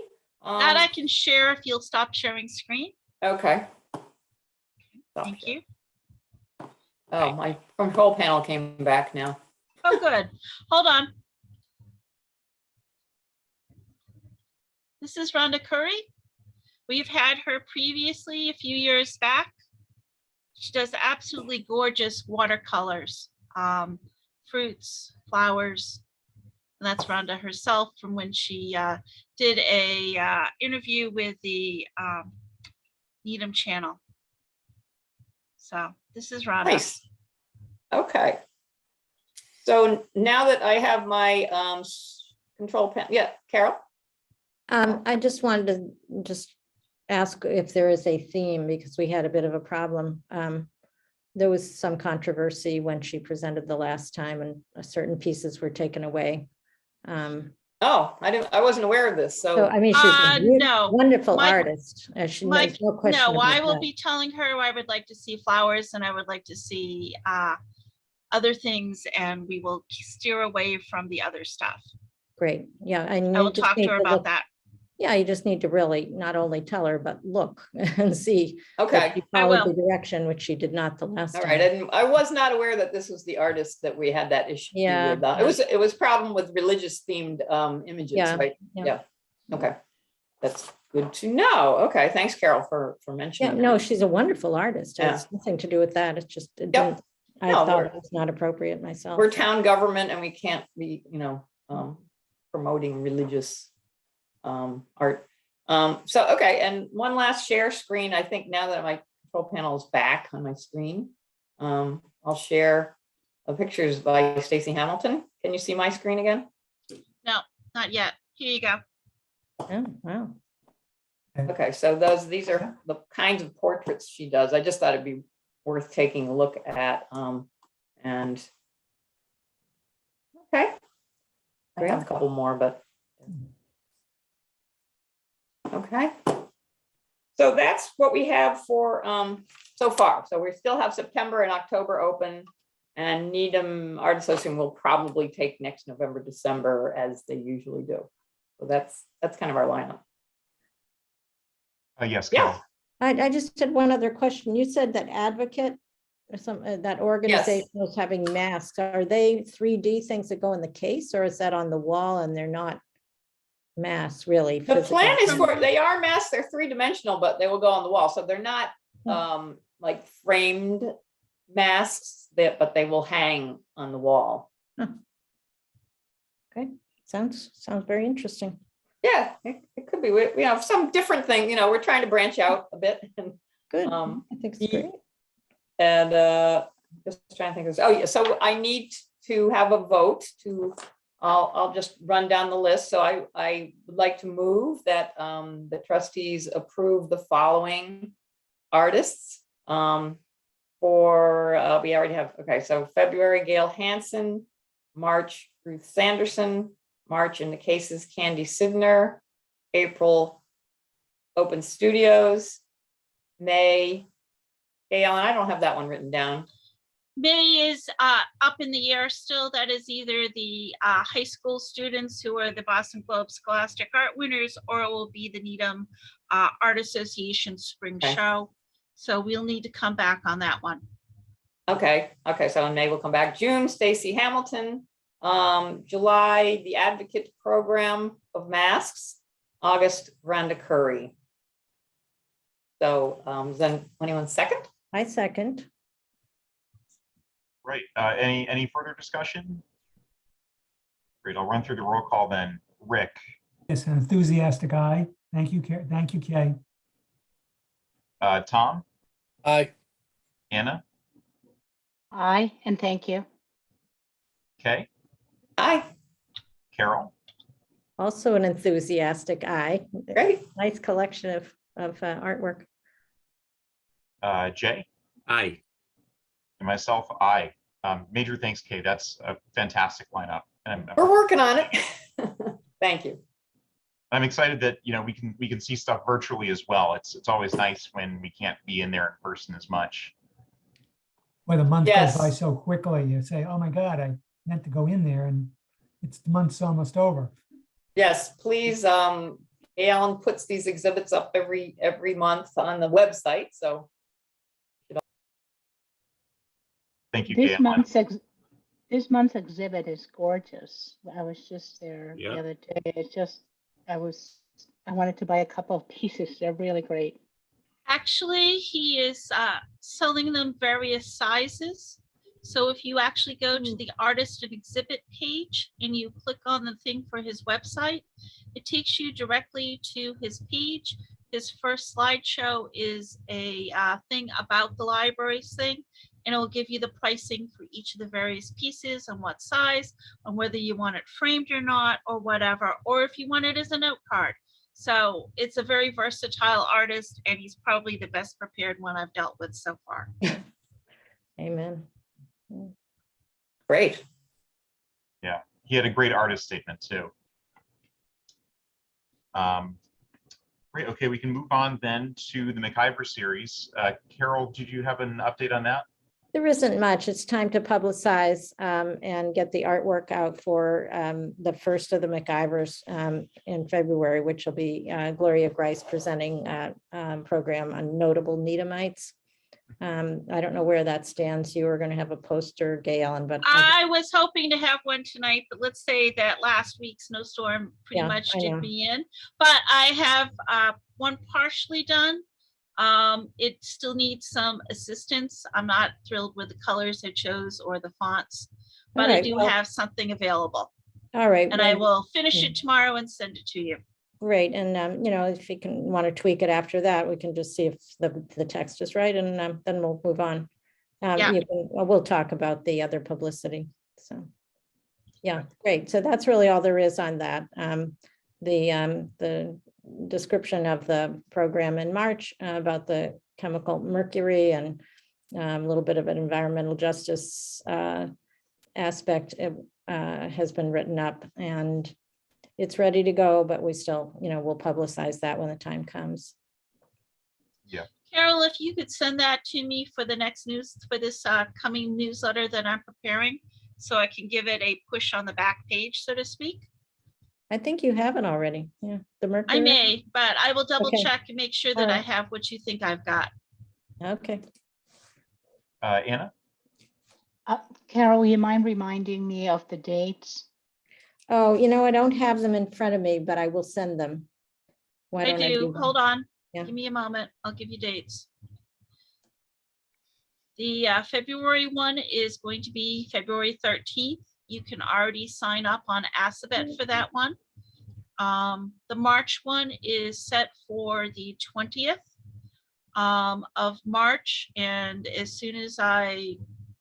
That I can share if you'll stop sharing screen. Okay. Thank you. Oh, my control panel came back now. Oh, good. Hold on. This is Rhonda Curry. We've had her previously a few years back. She does absolutely gorgeous watercolors, fruits, flowers. And that's Rhonda herself from when she did a interview with the Needham channel. So this is Rhonda. Nice. Okay. So now that I have my control panel, yeah, Carol? I just wanted to just ask if there is a theme, because we had a bit of a problem there was some controversy when she presented the last time and certain pieces were taken away. Oh, I wasn't aware of this, So, so, I mean, she's a No, wonderful my- artist. She Mike, there's no question no, I about will that. be telling her I would like to see flowers and I would like to see other things, and we will steer away from the other stuff. Great. Yeah. And I you will just talk to need her to about look- that. Yeah, you just need to really not only tell her, but look and see. that okay. she I followed will. the direction, which she did not the last All time. right, and I was not aware that this was the artist that we had that issue Yeah, with. yeah. It was problem with religious themed images, Yeah, right? yeah. Yeah, okay. That's good to know. Okay, thanks, Carol, for Yeah, mentioning. no, that. she's a wonderful artist. It Yeah. has nothing to do with that. It's just, it Yep. didn't, I No, thought we're- it was not appropriate myself. We're town government and we can't be, promoting religious art. So, okay, and one last share screen. I think now that my control panel is back on my screen, I'll share pictures by Stacey Hamilton. Can you see my screen again? No, not yet. Here you go. Oh, wow. Okay, so these are the kinds of portraits she does. I just thought it'd be worth taking a look at. And okay, I have a couple more, but okay. So that's what we have for so far. So we still have September and October open, and Needham Art Association will probably take next November, December as they usually do. So that's kind of our lineup. Yes, Yeah. Carol. I just had one other question. You said that Advocate, or some, that organization was having masks. Are they 3D things that go in the case, or is that on the wall and they're not masks really? The physical? plan is they are masks, they're 3-dimensional, but they will go on the wall. So they're not like framed masks, but they will hang on the wall. Okay, sounds very interesting. Yeah, it could be. We have some different thing, we're trying to branch out a bit. And Good, I think it's great. just trying to think of this. Oh, yeah, so I need to have a vote to, I'll just run down the list. So I would like to move that the trustees approve the following artists for, we already have, okay, so February, Gail Hansen, March, Ruth Sanderson, March in the cases, Candy Sidner, April, Open Studios, May, Gail, and I don't have that one written down. May is up in the air still. That is either the high school students who are the Boston Globe Scholastic Art winners, or it will be the Needham Art Association Spring Okay. Show. So we'll need to come back on that one. Okay, so in May we'll come back. June, Stacey Hamilton. July, the Advocate Program of Masks. August, Rhonda Curry. So then anyone second? I second. Right. Any further discussion? Great. I'll run through the roll call then. Rick, Yes, an enthusiastic aye. Thank you, thank you, Kay. Tom, Aye. Anna, Aye, and thank you. Kay, Aye, Carol, Also an enthusiastic eye. great. Nice collection of artwork. Jay, Aye. and myself, I. Major thanks, Kay. That's a fantastic lineup. And We're working on it. Thank you. I'm excited that we can see stuff virtually as well. It's always nice when we can't be in there in person as much. Well, the month goes Yes. by so quickly, you say, oh my God, I meant to go in there, and the month's almost over. Yes, please. Alan puts these exhibits up every month on the website. So Thank you, This Kay. this month's exhibit is gorgeous. I was just there Yeah. the other day. It's just, I wanted to buy a couple of pieces. They're really great. Actually, he is selling them various sizes. So if you actually go to the artist and exhibit page and you click on the thing for his website, it takes you directly to his page. His first slideshow is a thing about the library's thing, and it will give you the pricing for each of the various pieces and what size, and whether you want it framed or not, or whatever, or if you want it as a note card. So it's a very versatile artist, and he's probably the best prepared one I've dealt with so far. Amen. Great. Yeah, he had a great artist statement too. Great. Okay, we can move on then to the McIver series. Carol, did you have an update on that? There isn't much. It's time to publicize and get the artwork out for the first of the McIvers in February, which will be Gloria Grice presenting a program on notable Needhamites. I don't know where that stands. You were going to have a poster, Gail, but I was hoping to have one tonight, but let's say that last week's snowstorm pretty Yeah, much I did know. me in. But I have one partially done. It still needs some assistance. I'm not thrilled with the colors I chose or the fonts, but I Alright, do well- have something available. all right. And I well, will finish it tomorrow and send it to you. Great. And, you know, if you can want to tweak it after that, we can just see if the text is right and then we'll move on. Yeah. We'll talk about the other publicity. So, yeah, great. So that's really all there is on that. The description of the program in March about the chemical mercury and a little bit of an environmental justice aspect has been written up and it's ready to go, but we still, you know, we'll publicize that when the time comes. Yeah. Carol, if you could send that to me for the next for this coming newsletter that I'm preparing, so I can give it a push on the back page, so to speak. I think you have it already. Yeah, the mercury. I may, but I will double Okay. check and make sure that I Alright. have what you think I've got. Okay. Anna? Carol, you mind reminding me of the dates? Oh, you know, I don't have them in front of me, but I will send them. Why I don't I do. do that? Hold on. Yeah. Give me a moment. I'll give you dates. The February one is going to be February 13th. You can already sign up on Assabet for that one. The March one is set for the 20th of March. And as soon as I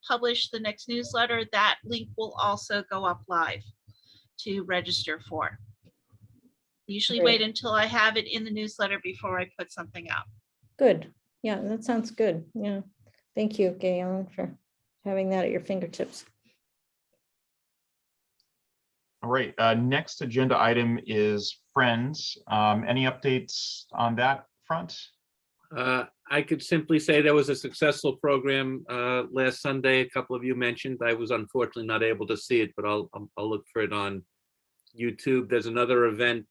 publish the next newsletter, that link will also go up live to register for. Usually Great. wait until I have it in the newsletter before I put something out. Good. Yeah, that sounds good. Yeah. Thank you, Gail, for having that at your fingertips. All right, next agenda item is Friends. Any updates on that front? I could simply say there was a successful program last Sunday. A couple of you mentioned. I was unfortunately not able to see it, but I'll look for it on YouTube. There's another event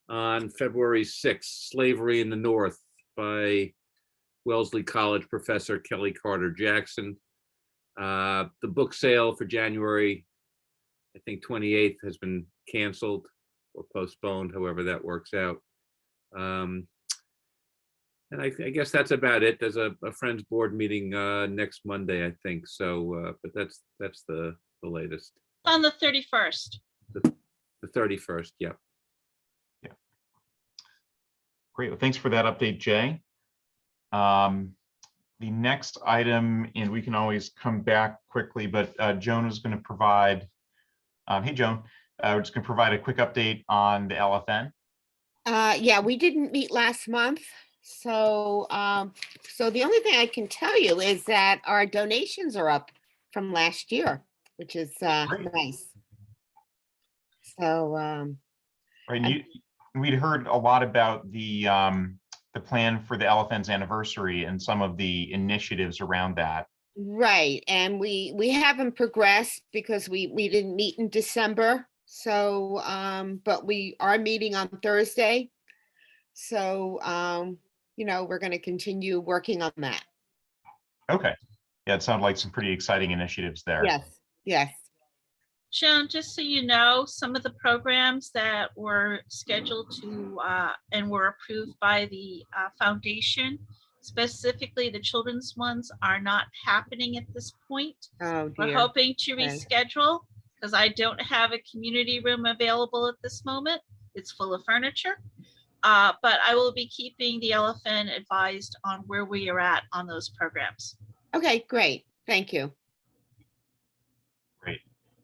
on February 6th, Slavery in the North by Wellesley College professor Kelly Carter Jackson. The book sale for January, I think 28th, has been canceled or postponed, however that works out. And I guess that's about it. There's a Friends board meeting next Monday, I think. So, but that's the latest. On the 31st. The 31st, yeah. Yeah. Great. Well, thanks for that update, Jay. The next item, and we can always come back quickly, but Joan is going to provide. Hey, Joan, we're just going to provide a quick update on the LFN. Yeah, we didn't meet last month. So, so the only thing I can tell you is that our donations are up from last year, which is nice. So, Right, we'd heard a lot about the plan for the LFN's anniversary and some of the initiatives around that. right, and we haven't progressed because we didn't meet in December. So, but we are meeting on Thursday. So, you know, we're going to continue working on that. Okay. Yeah, it sounded like some pretty exciting initiatives there. Yes, yes. Joan, just so you know, some of the programs that were scheduled to and were approved by the foundation, specifically the children's ones, are not happening at this point. Oh, We're dear. hoping to Okay. reschedule because I don't have a community room available at this moment. It's full of furniture. But I will be keeping the LFN advised on where we are at on those programs. Okay, great. Thank you. Great.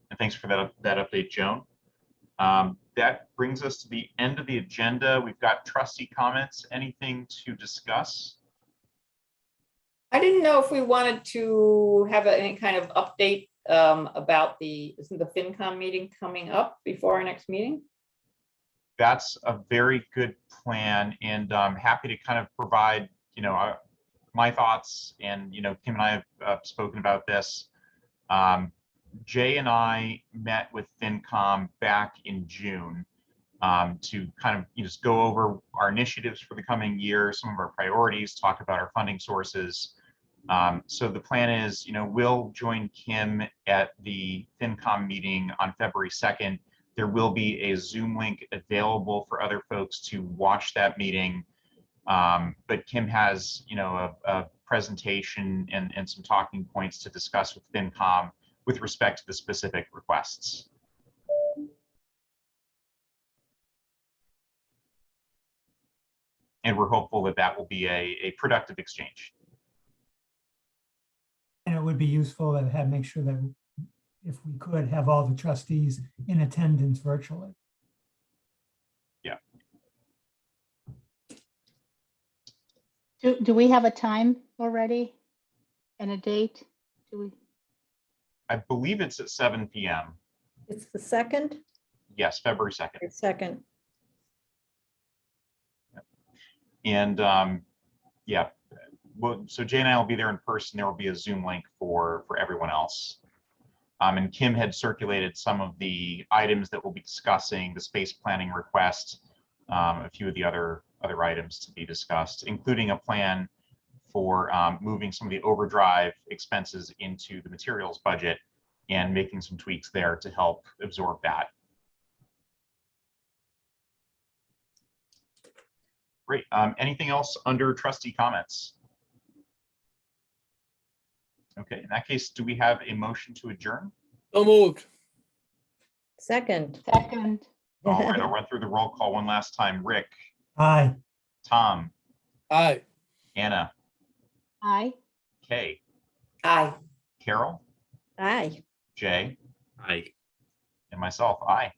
And thanks for that update, Joan. That brings us to the end of the agenda. We've got trustee comments. Anything to discuss? I didn't know if we wanted to have any kind of update about isn't the FinCom meeting coming up before our next meeting? That's a very good plan, and I'm happy to kind of provide, my thoughts. And, Kim and I have spoken about this. Jay and I met with FinCom back in June to kind of just go over our initiatives for the coming year, some of our priorities, talk about our funding sources. So the plan is, we'll join Kim at the FinCom meeting on February 2nd. There will be a Zoom link available for other folks to watch that meeting. But Kim has, a presentation and some talking points to discuss with FinCom with respect to the specific requests. And we're hopeful that that will be a productive exchange. And it would be useful to make sure that if we could have all the trustees in attendance virtually. Yeah. Do we have a time already and a date? Do we? I believe it's at 7 p.m. It's the 2nd? Yes, February 2nd. It's 2nd. And yeah, well, so Jay and I will be there in person. There will be a Zoom link for everyone else. And Kim had circulated some of the items that we'll be discussing, the space planning request, a few of the other items to be discussed, including a plan for moving some of the overdrive expenses into the materials budget and making some tweaks there to help absorb that. Great. Anything else under trustee comments? Okay, in that case, do we have a motion to adjourn? So moved. Second. Second. All right, I'll run through the roll call one last time. Rick, Aye. Tom, Aye. Anna, Aye. Kay, Aye. Carol, Aye. Jay, Aye. and myself, aye.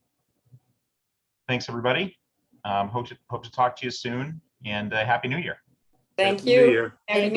Thanks, everybody. Hope to talk to you soon, and Happy New Year. Thank Happy New you. Year. Happy Thank New